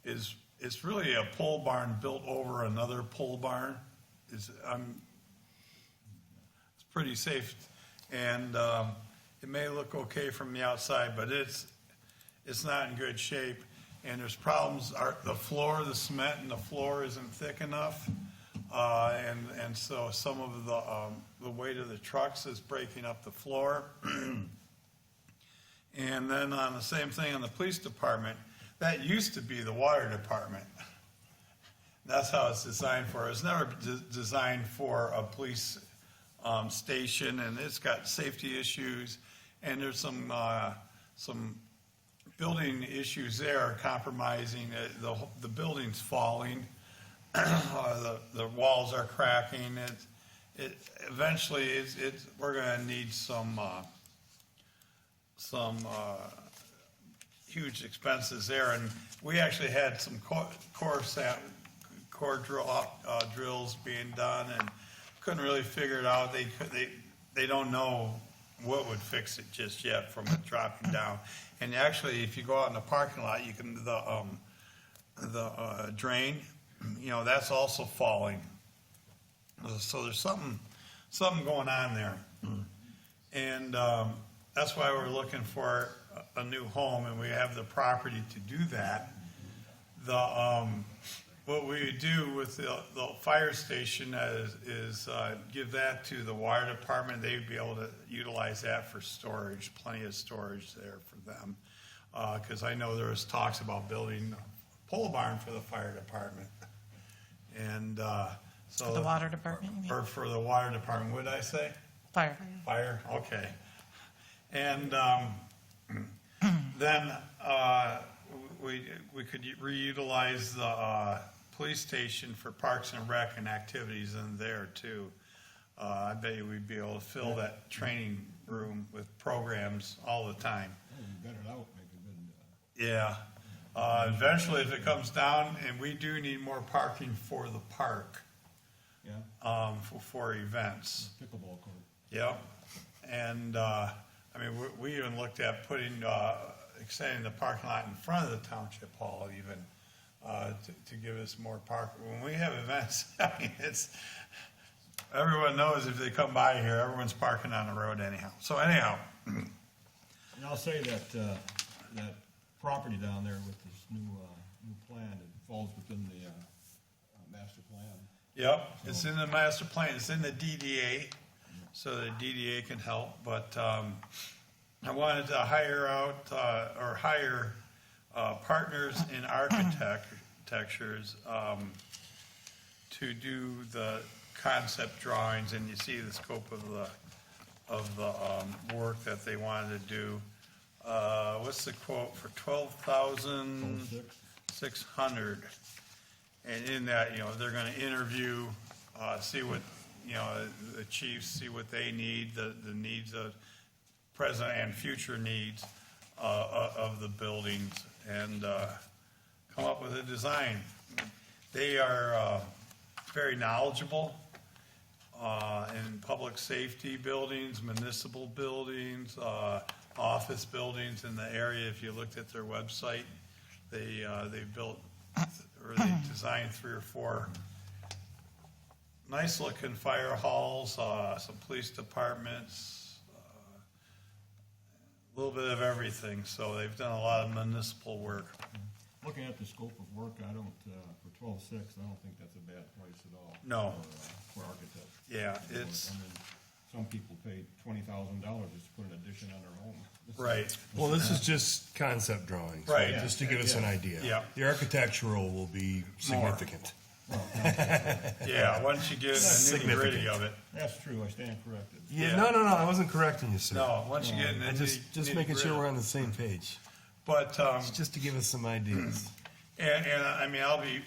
is really a pole barn built over another pole barn. It's pretty safe, and it may look okay from the outside, but it's not in good shape. And there's problems. The floor, the cement in the floor isn't thick enough, and so some of the weight of the trucks is breaking up the floor. And then on the same thing on the police department, that used to be the water department. That's how it's designed for. It's never designed for a police station, and it's got safety issues, and there's some building issues there, compromising. The building's falling, the walls are cracking, eventually, we're gonna need some huge expenses there, and we actually had some core drills being done, and couldn't really figure it out. They don't know what would fix it just yet from it dropping down. And actually, if you go out in the parking lot, you can, the drain, that's also falling. So there's something going on there. And that's why we're looking for a new home, and we have the property to do that. What we do with the fire station is give that to the water department. They'd be able to utilize that for storage, plenty of storage there for them. Because I know there was talks about building a pole barn for the fire department. And so. For the water department, you mean? Or for the water department, what did I say? Fire. Fire, okay. And then we could reutilize the police station for parks and rec and activities in there too. I bet you we'd be able to fill that training room with programs all the time. You got it out, make a good, Yeah. Eventually, if it comes down, and we do need more parking for the park, for events. pickleball court. Yep. And, we even looked at extending the parking lot in front of the township hall even, to give us more park. When we have events, everyone knows if they come by here, everyone's parking on the road anyhow. So anyhow. And I'll say that, that property down there with this new plan, it falls within the, master plan. Yep, it's in the master plan, it's in the DDA, so the DDA can help, but, I wanted to hire partners in architectures, to do the concept drawings, and you see the scope of the work that they wanted to do. What's the quote for 12,600? And in that, they're gonna interview, see what, the chiefs, see what they need, the needs of present and future needs, of the buildings, and, come up with a design. They are, very knowledgeable, in public safety buildings, municipal buildings, office buildings in the area. If you looked at their website, they built, or they designed 3 or 4 nice looking fire halls, some police departments, a little bit of everything. So they've done a lot of municipal work. Looking at the scope of work, I don't, for 12.6, I don't think that's a bad price at all. No. For architects. Yeah, it's, I mean, some people pay $20,000 just to put an addition on their home. right. Well, this is just concept drawings. Right. Just to give us an idea. Yeah. The architectural will be significant. Yeah, once you get the nitty gritty of it. That's true, I stand corrected. Yeah, no, I wasn't correcting you, sir. No, once you get in the I just making sure we're on the same page. But, It's just to give us some ideas. and I'll be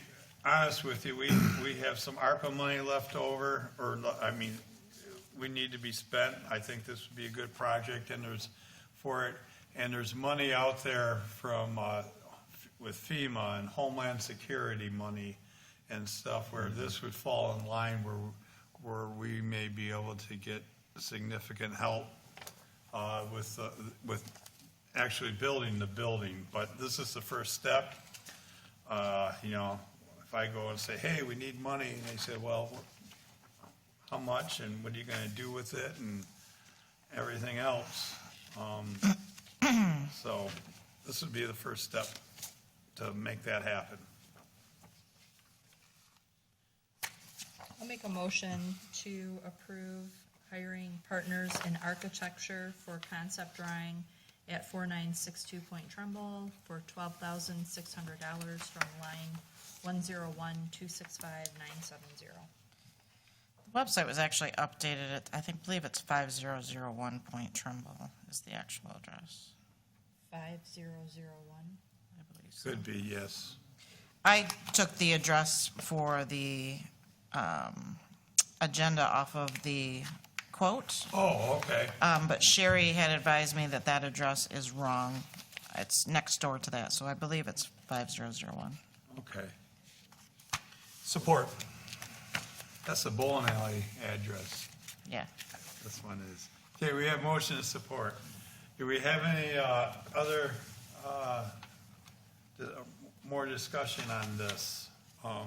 honest with you, we have some ARPA money left over, we need to be spent. I think this would be a good project, and there's money out there from, with FEMA and Homeland Security money and stuff, where this would fall in line where we may be able to get significant help, with actually building the building. But this is the first step. If I go and say, hey, we need money, and they say, well, how much, and what are you gonna do with it, and everything else. So this would be the first step to make that happen. I'll make a motion to approve hiring partners in architecture for concept drawing at 4962 Point Trumbull for $12,600 from line 101265970. The website was actually updated at, I believe it's 5001 Point Trumbull is the actual address. 5001. I believe so. Could be, yes. I took the address for the agenda off of the quote. Oh, okay. But Sherry had advised me that that address is wrong. It's next door to that, so I believe it's 5001. Okay. Support. That's the bowling alley address. Yeah. This one is. Okay, we have motion to support. Do we have any other, more discussion on this? I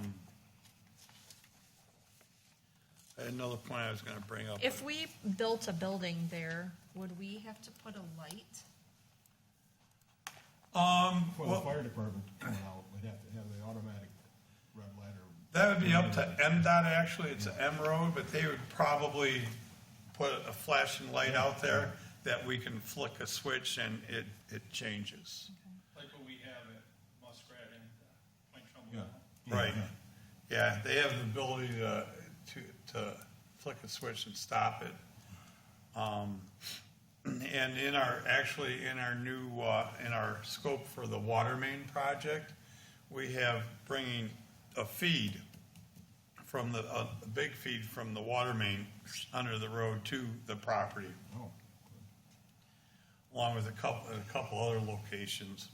had another point I was gonna bring up. If we built a building there, would we have to put a light? For the Well, fire department coming out, we'd have to have the automatic red light or. that would be up to MDOT, actually, it's an M road, but they would probably put a flashing light out there that we can flick a switch and it changes. Like what we have at Muskrat and Point Yeah. Trumbull. Right. Yeah, they have the ability to flick a switch and stop it. And in our new, in our scope for the water main project, we have bringing a feed from a big feed from the water main under the road to the property, Oh, along with a couple other locations.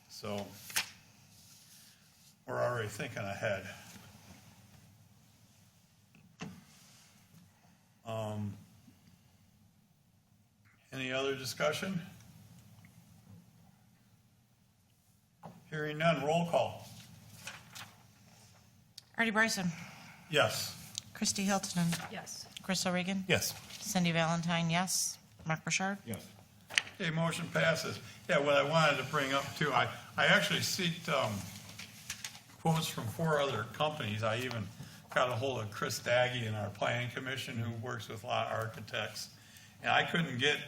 So we're already thinking ahead. Any other discussion? Hearing none, roll call. Artie Bryson, Yes. Christy Hilton, Yes. Chris O'Regan, Yes. Cindy Valentine, yes. Mark Burchard? yes. Okay, motion passes. Yeah, what I wanted to bring up too, I actually seeked quotes from 4 other companies. I even got a hold of Chris Daggy in our planning commission, who works with a lot of architects. And I couldn't get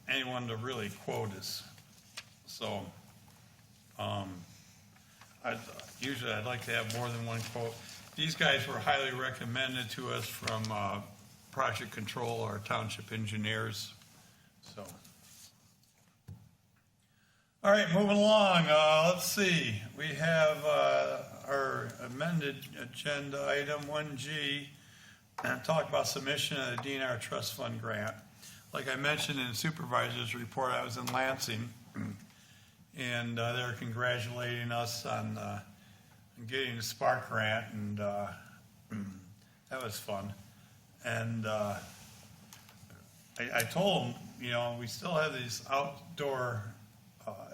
anyone to really quote us. So, usually I'd like to have more than one quote. These guys were highly recommended to us from Project Control, our township engineers, so. All right, moving along, let's see, we have our amended agenda item 1G, and talk about submission of the DNR Trust Fund grant. Like I mentioned in the Supervisor's Report, I was in Lansing, and they're congratulating us on getting the Spark grant, and that was fun. And I told them, you know, we still have these outdoor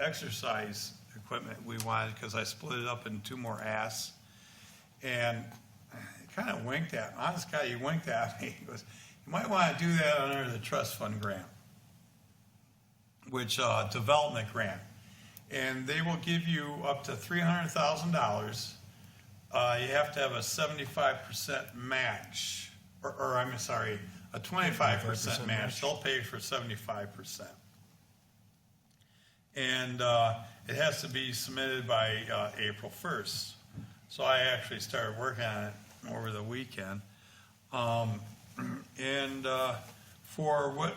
exercise equipment we wanted, because I split it up in 2 more asks. And he kind of winked at me. Honest guy, he winked at me. He goes, you might want to do that under the trust fund grant, which development grant. And they will give you up to $300,000. You have to have a 75% match, or I'm sorry, a 25% match. They'll pay for 75%. And it has to be submitted by April 1st. So I actually started working on it over the weekend. And for what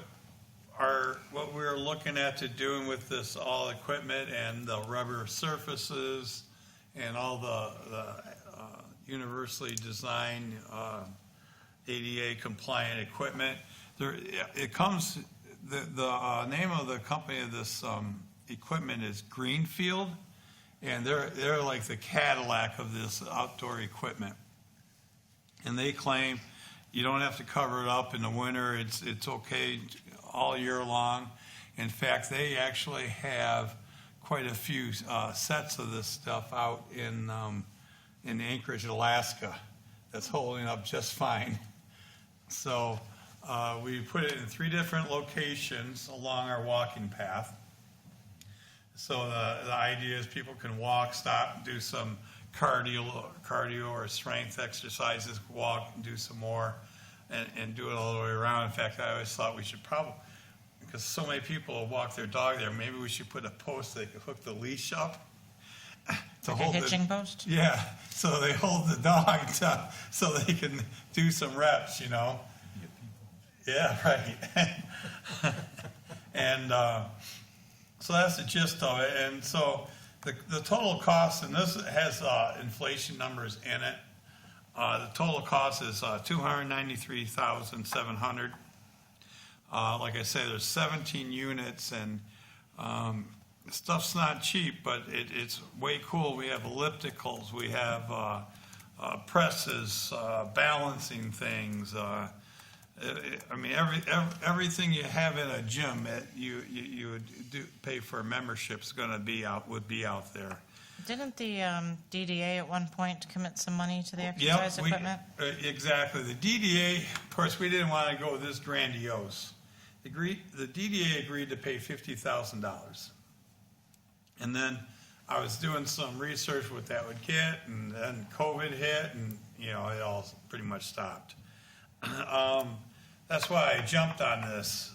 we're looking at to doing with this all equipment and the rubber surfaces and all the universally designed ADA compliant equipment, it comes, the name of the company of this equipment is Greenfield, and they're like the Cadillac of this outdoor equipment. And they claim you don't have to cover it up in the winter. It's okay all year long. In fact, they actually have quite a few sets of this stuff out in Anchorage, Alaska, that's holding up just fine. So we put it in 3 different locations along our walking path. So the idea is people can walk, stop, do some cardio or strength exercises, walk and do some more, and do it all the way around. In fact, I always thought we should probably, because so many people walk their dog there, maybe we should put a post they could hook the leash up. To Like a hitching post? Yeah, so they hold the dog so they can do some reps, you know? Yeah, right. And so that's the gist of it. And so the total cost, and this has inflation numbers in it, The total cost is $293,700. Like I say, there's 17 units, and stuff's not cheap, but it's way cool. We have ellipticals, we have presses, balancing things. I mean, everything you have in a gym, you would pay for a membership would be out there. Didn't the DDA at one point commit some money to the exercise equipment? Exactly. The DDA, of course, we didn't want to go this grandiose. The DDA agreed to pay $50,000. And then I was doing some research what that would get, and then COVID hit, and, it all pretty much stopped. That's why I jumped on this.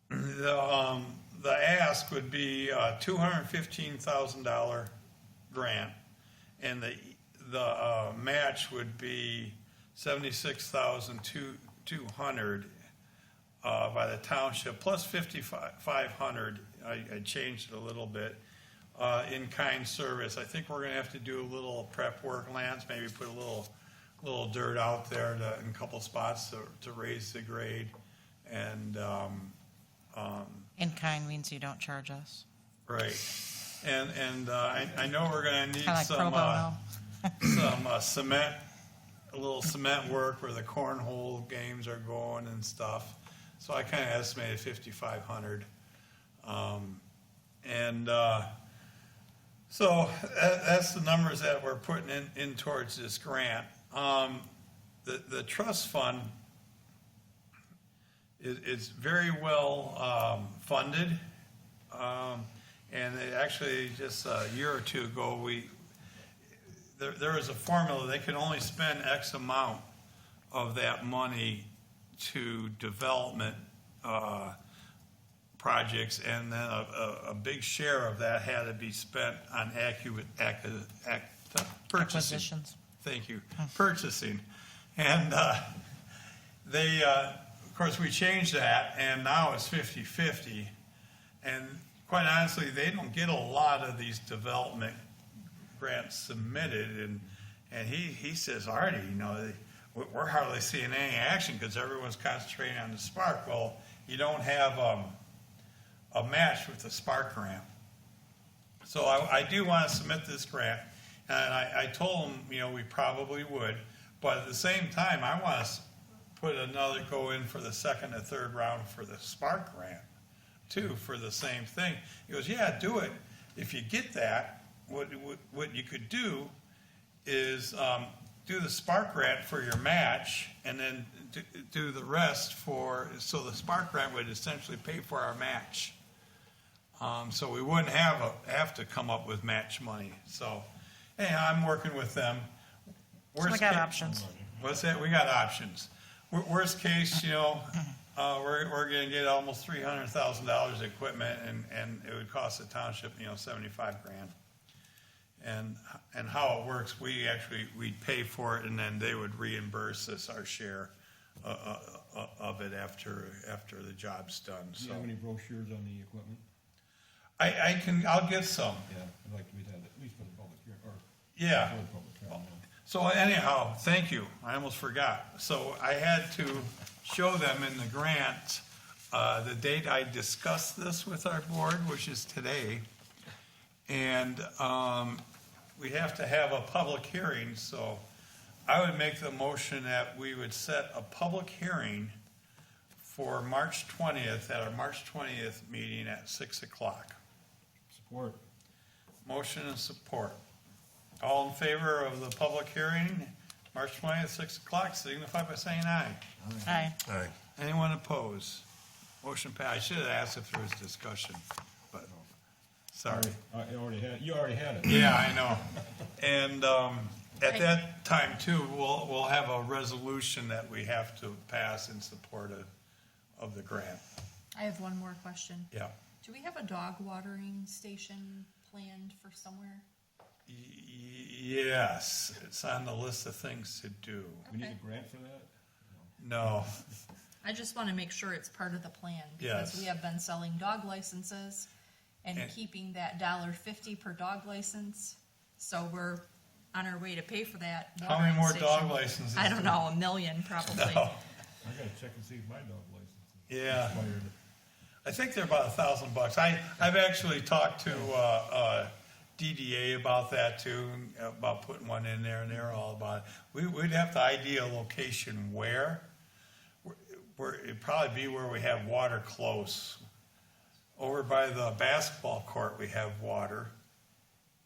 The ask would be a $215,000 grant, and the match would be $76,200 by the township, plus $5,500. I changed it a little bit. In-kind service. I think we're going to have to do a little prep work, Lance. Maybe put a little dirt out there in a couple spots to raise the grade, and In-kind means you don't charge us. right. And I know we're going to need Kind of like pro bono. some cement, a little cement work where the cornhole games are going and stuff. So I kind of estimated $5,500. So that's the numbers that we're putting in towards this grant. The trust fund is very well funded. And it actually, just a year or two ago, there was a formula. They could only spend X amount of that money to development projects, and then a big share of that had to be spent on purchasing. Acquisitions. Thank you. Purchasing. And of course, we changed that, and now it's 50-50. And quite honestly, they don't get a lot of these development grants submitted. And he says, Artie, we're hardly seeing any action because everyone's concentrating on the Spark. Well, you don't have a match with the Spark grant. So I do want to submit this grant, and I told him, we probably would, but at the same time, I want to go in for the second or third round for the Spark grant, too, for the same thing. He goes, yeah, do it. If you get that, what you could do is do the Spark grant for your match, and then do the rest so the Spark grant would essentially pay for our match. So we wouldn't have to come up with match money. So, hey, I'm working with them. So we got options. What's that? We got options. Worst case, we're going to get almost $300,000 equipment, and it would cost the township, $75,000. And how it works, we'd pay for it, and then they would reimburse us our share of it after the job's done. Do So you have any brochures on the equipment? I'll get some. Yeah, I'd like to have that, at least for the public hearing, or Yeah. for the public hearing. So anyhow, thank you. I almost forgot. So I had to show them in the grant the date I discussed this with our board, which is today. And we have to have a public hearing, so I would make the motion that we would set a public hearing for March 20th, at our March 20th meeting at 6 o'clock. Support. Motion and support. All in favor of the public hearing, March 20th, 6 o'clock, signify by saying aye. Aye. Aye. Anyone opposed? Motion passed. I should have asked if there was discussion, but, sorry. You already had it. Yeah, I know. And at that time, too, we'll have a resolution that we have to pass in support of the grant. I have one more question. Yeah. Do we have a dog watering station planned for somewhere? Yes, it's on the list of things to do. We need Okay. a grant for that? No, I just want to make sure it's part of the plan. Yes. Because we have been selling dog licenses, and keeping that $1.50 per dog license. So we're on our way to pay for that. How many watering more station. dog licenses? I don't know, 1 million probably. No. I gotta check and see if my dog license is Yeah. expired. I think they're about $1,000. I've actually talked to DDA about that too, about putting one in there, and they're all about it. We'd have to ID a location where it'd probably be where we have water close. Over by the basketball court, we have water.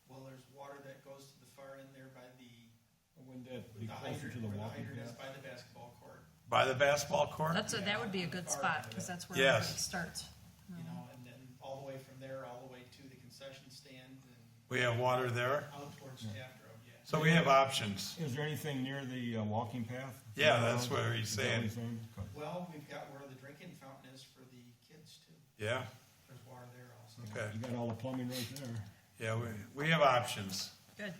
Well, there's water that goes to the far end there by the Wouldn't that be closer hydrant, to the where the walking hydrant is path? by the basketball court, By the basketball court? That would be a good spot, because that's where Yes. everybody starts. you know, and then all the way from there, all the way to the concession stand and We have water there, out towards Taft Road, yeah. so we have options. Is there anything near the walking path? Yeah, that's what he's Is that what he's saying. saying? Well, we've got where the drinking fountain is for the kids too. Yeah, There's water there also. okay. You got all the plumbing right there. Yeah, we have options. Good.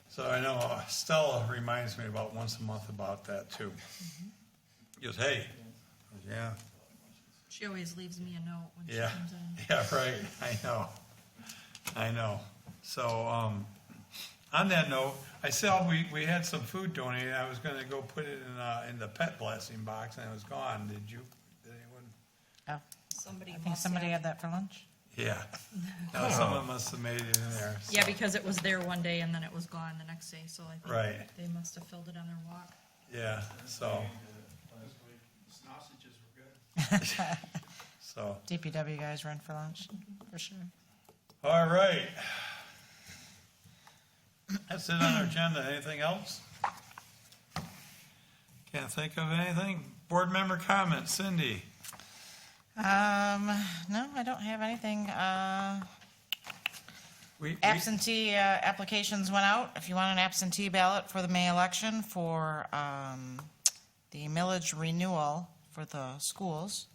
So I know Stella reminds me about once a month about that too. He goes, hey, yeah, She always leaves me a note when she yeah, comes in. yeah, right, I know. So, on that note, I saw we had some food donated, I was gonna go put it in the pet blessing box, and it was gone, did anyone? Oh, Somebody I think must somebody have. had that for lunch. Yeah, no, someone must have made it in there. so- Yeah, because it was there one day and then it was gone the next day, so I think Right. they must have filled it on their walk. Yeah, so, The sausages were good. so, DPW guys run for lunch, for sure. all right. That's it on our agenda. Anything else? Can't think of anything. Board member comments. Cindy? No, I don't have anything. We- Absentee applications went out. If you want an absentee ballot for the May election for the millage renewal for the schools,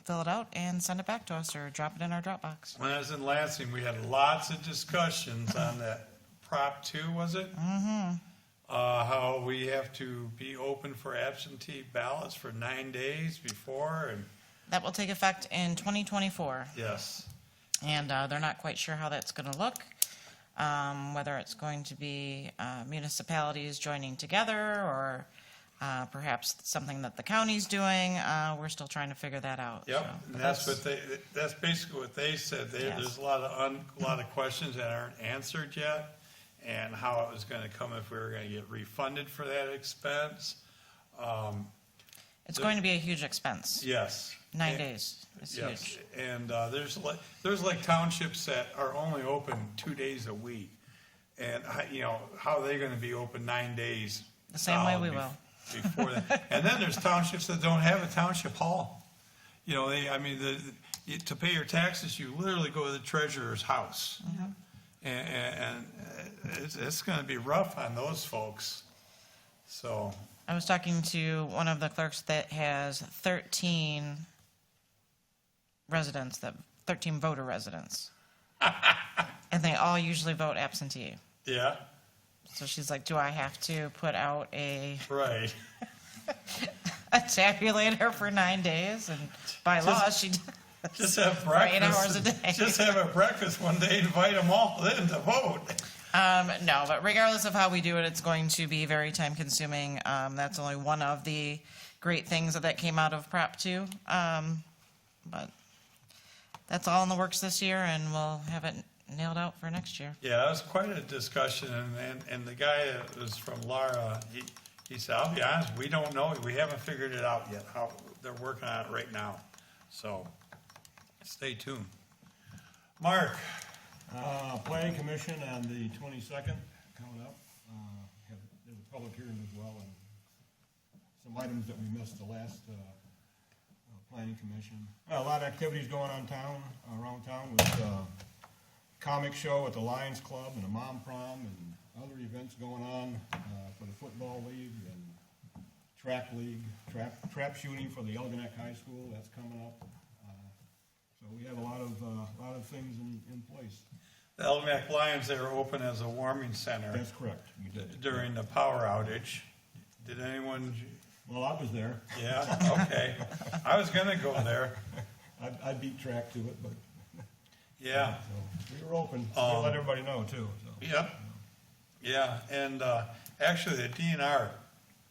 fill it out and send it back to us or drop it in our Dropbox. When I was in Lansing, we had lots of discussions on that Prop 2, was it? Mm-hmm. How we have to be open for absentee ballots for 9 days before, and That will take effect in 2024. yes. And they're not quite sure how that's going to look, whether it's going to be municipalities joining together or perhaps something that the county's doing. We're still trying to figure that out. Yep, so, and but that's basically what they said. Yes. There's a lot of questions that aren't answered yet, and how it was gonna come, if we were gonna get refunded for that expense. It's going to be a huge expense. Yes. 9 days. It's Yes, huge. and there's like townships that are only open 2 days a week. And, how are they gonna be open 9 days? The same way we bef- will. Before that. And then there's townships that don't have a township hall. To pay your taxes, you literally go to the treasurer's house. And it's gonna be rough on those folks, so. I was talking to one of the clerks that has 13 voter residents. And they all usually vote absentee. Yeah, So she's like, do I have to put out a right. tabulator for 9 days? And by law, she does. Just have For 8 breakfast. hours a day. Just have a breakfast one day, invite them all in to vote. No, but regardless of how we do it, it's going to be very time consuming. That's only one of the great things that came out of Prop 2. But that's all in the works this year, and we'll have it nailed out for next year. Yeah, that was quite a discussion, and the guy that was from Lara, he said, I'll be honest, we don't know, we haven't figured it out yet, how, they're working on it right now, so, stay tuned. Mark? Planning Commission on the 22nd coming up. There's a public hearing as well, and some items that we missed the last Planning Commission. A lot of activities going on around town with comic show at the Lions Club and a mom prom and other events going on for the football league and track league, trap shooting for the Algonac High School, that's coming up. So we have a lot of things in place. The Algonac Lions, they were open as a warming center That's correct. We did. during the power outage. Did anyone, Well, I was there. yeah, okay. I was gonna go there. I beat track to it, but Yeah, So we were open, we let everybody know too, so. yep, yeah, and, actually, the DNR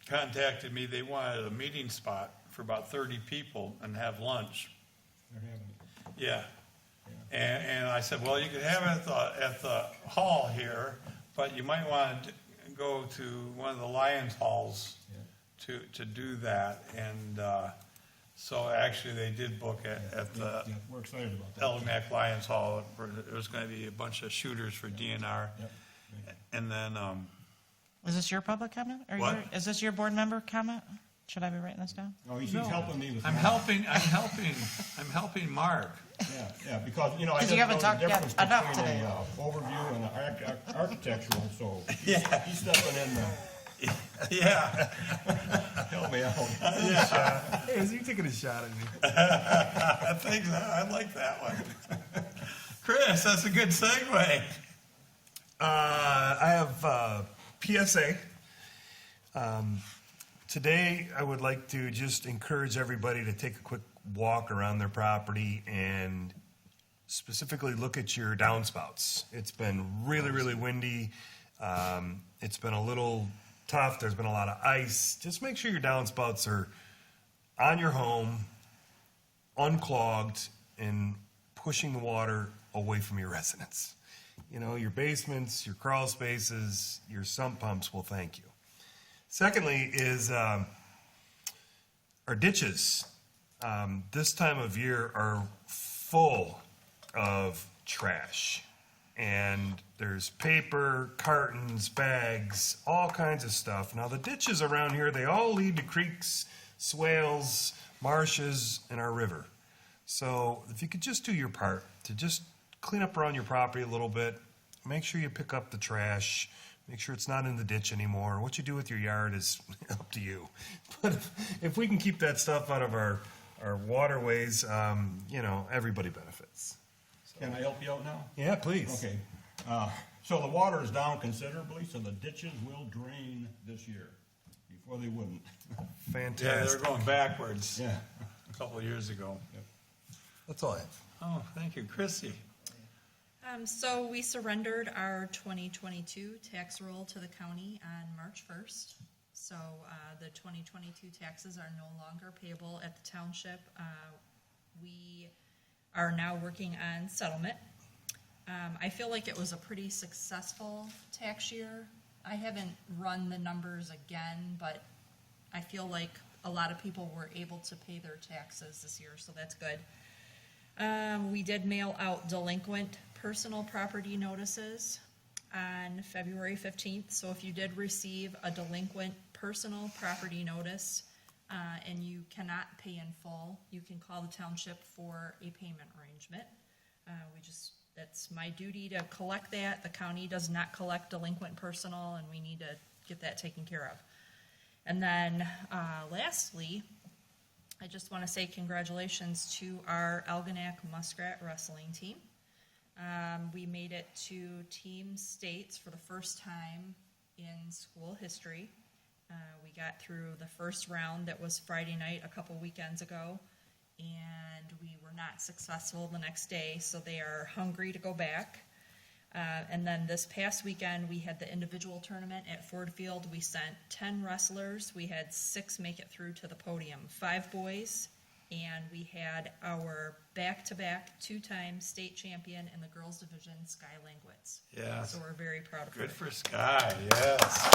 contacted me, they wanted a meeting spot for about 30 people and have lunch. They're having it. Yeah. And I said, well, you could have it at the hall here, but you might want to go to one of the Lions halls to do that. And, so actually they did book at the Yeah, we're excited about that. Algonac Lions Hall. There was gonna be a bunch of shooters for DNR. Yep. And then, Is this your public comment? Or What? is this your board member comment? Should I be writing this down? Oh, he's helping me with. I'm helping Mark. Yeah, because, you know, I 'Cause didn't you know haven't the talked difference enough between today. a overview and an architectural, so Yeah. he's stepping in to Yeah. help me out. Hey, is he taking a shot at me? I like that one. Chris, that's a good segue. I have PSA. Today, I would like to just encourage everybody to take a quick walk around their property and specifically look at your downspouts. It's been really, really windy. It's been a little tough. There's been a lot of ice. Just make sure your downspouts are on your home, unclogged, and pushing the water away from your residence. You know, your basements, your crawl spaces, your sump pumps will thank you. Secondly is our ditches. This time of year are full of trash. And there's paper, cartons, bags, all kinds of stuff. Now the ditches around here, they all lead to creeks, swales, marshes, and our river. So if you could just do your part to just clean up around your property a little bit, make sure you pick up the trash, make sure it's not in the ditch anymore. What you do with your yard is up to you. But if we can keep that stuff out of our waterways, you know, everybody benefits. Can I help you out now? Yeah, please. Okay, so the water is down considerably, so the ditches will drain this year. Before they wouldn't. Yeah, Fantastic. they're going backwards Yeah. a couple of years ago. That's all I have. Oh, thank you, Chrissy. So we surrendered our 2022 tax roll to the county on March 1st. So the 2022 taxes are no longer payable at the township. We are now working on settlement. I feel like it was a pretty successful tax year. I haven't run the numbers again, but I feel like a lot of people were able to pay their taxes this year, so that's good. We did mail out delinquent personal property notices on February 15th. So if you did receive a delinquent personal property notice and you cannot pay in full, you can call the township for a payment arrangement. That's my duty to collect that. The county does not collect delinquent personal, and we need to get that taken care of. And then lastly, I just want to say congratulations to our Algonac Muskrat wrestling team. We made it to team states for the first time in school history. We got through the first round that was Friday night a couple weekends ago, and we were not successful the next day, so they are hungry to go back. And then this past weekend, we had the individual tournament at Ford Field. We sent 10 wrestlers. We had 6 make it through to the podium, 5 boys, and we had our back-to-back 2-time state champion in the girls division, Sky Langwitz. Yes. So we're very proud of her. Good for Sky, yes.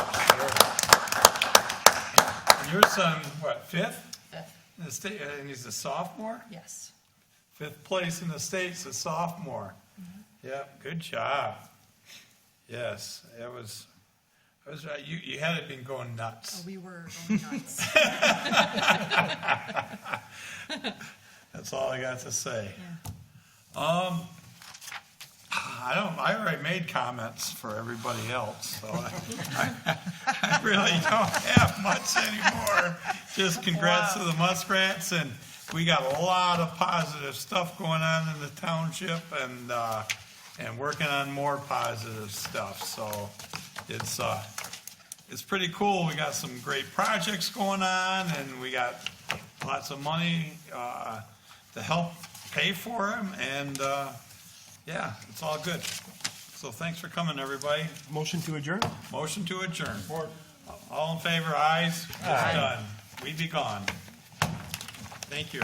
Sure. Your son, what, 5th? 5th, In the state, and he's a sophomore? yes. 5th place in the state's a sophomore. Yep, good job. Yes, I was right. You had it been going nuts. Oh, we were going nuts. That's all I got to say. Yeah. I already made comments for everybody else, so I really don't have much anymore. Just congrats to the Muskrats, and we got a lot of positive stuff going on in the township, and working on more positive stuff. So it's pretty cool. We got some great projects going on, and we got lots of money to help pay for them, and Yeah, it's all good. So thanks for coming, everybody. Motion to adjourn? Motion to adjourn. All in favor, ayes? It's done. We be gone. Thank you.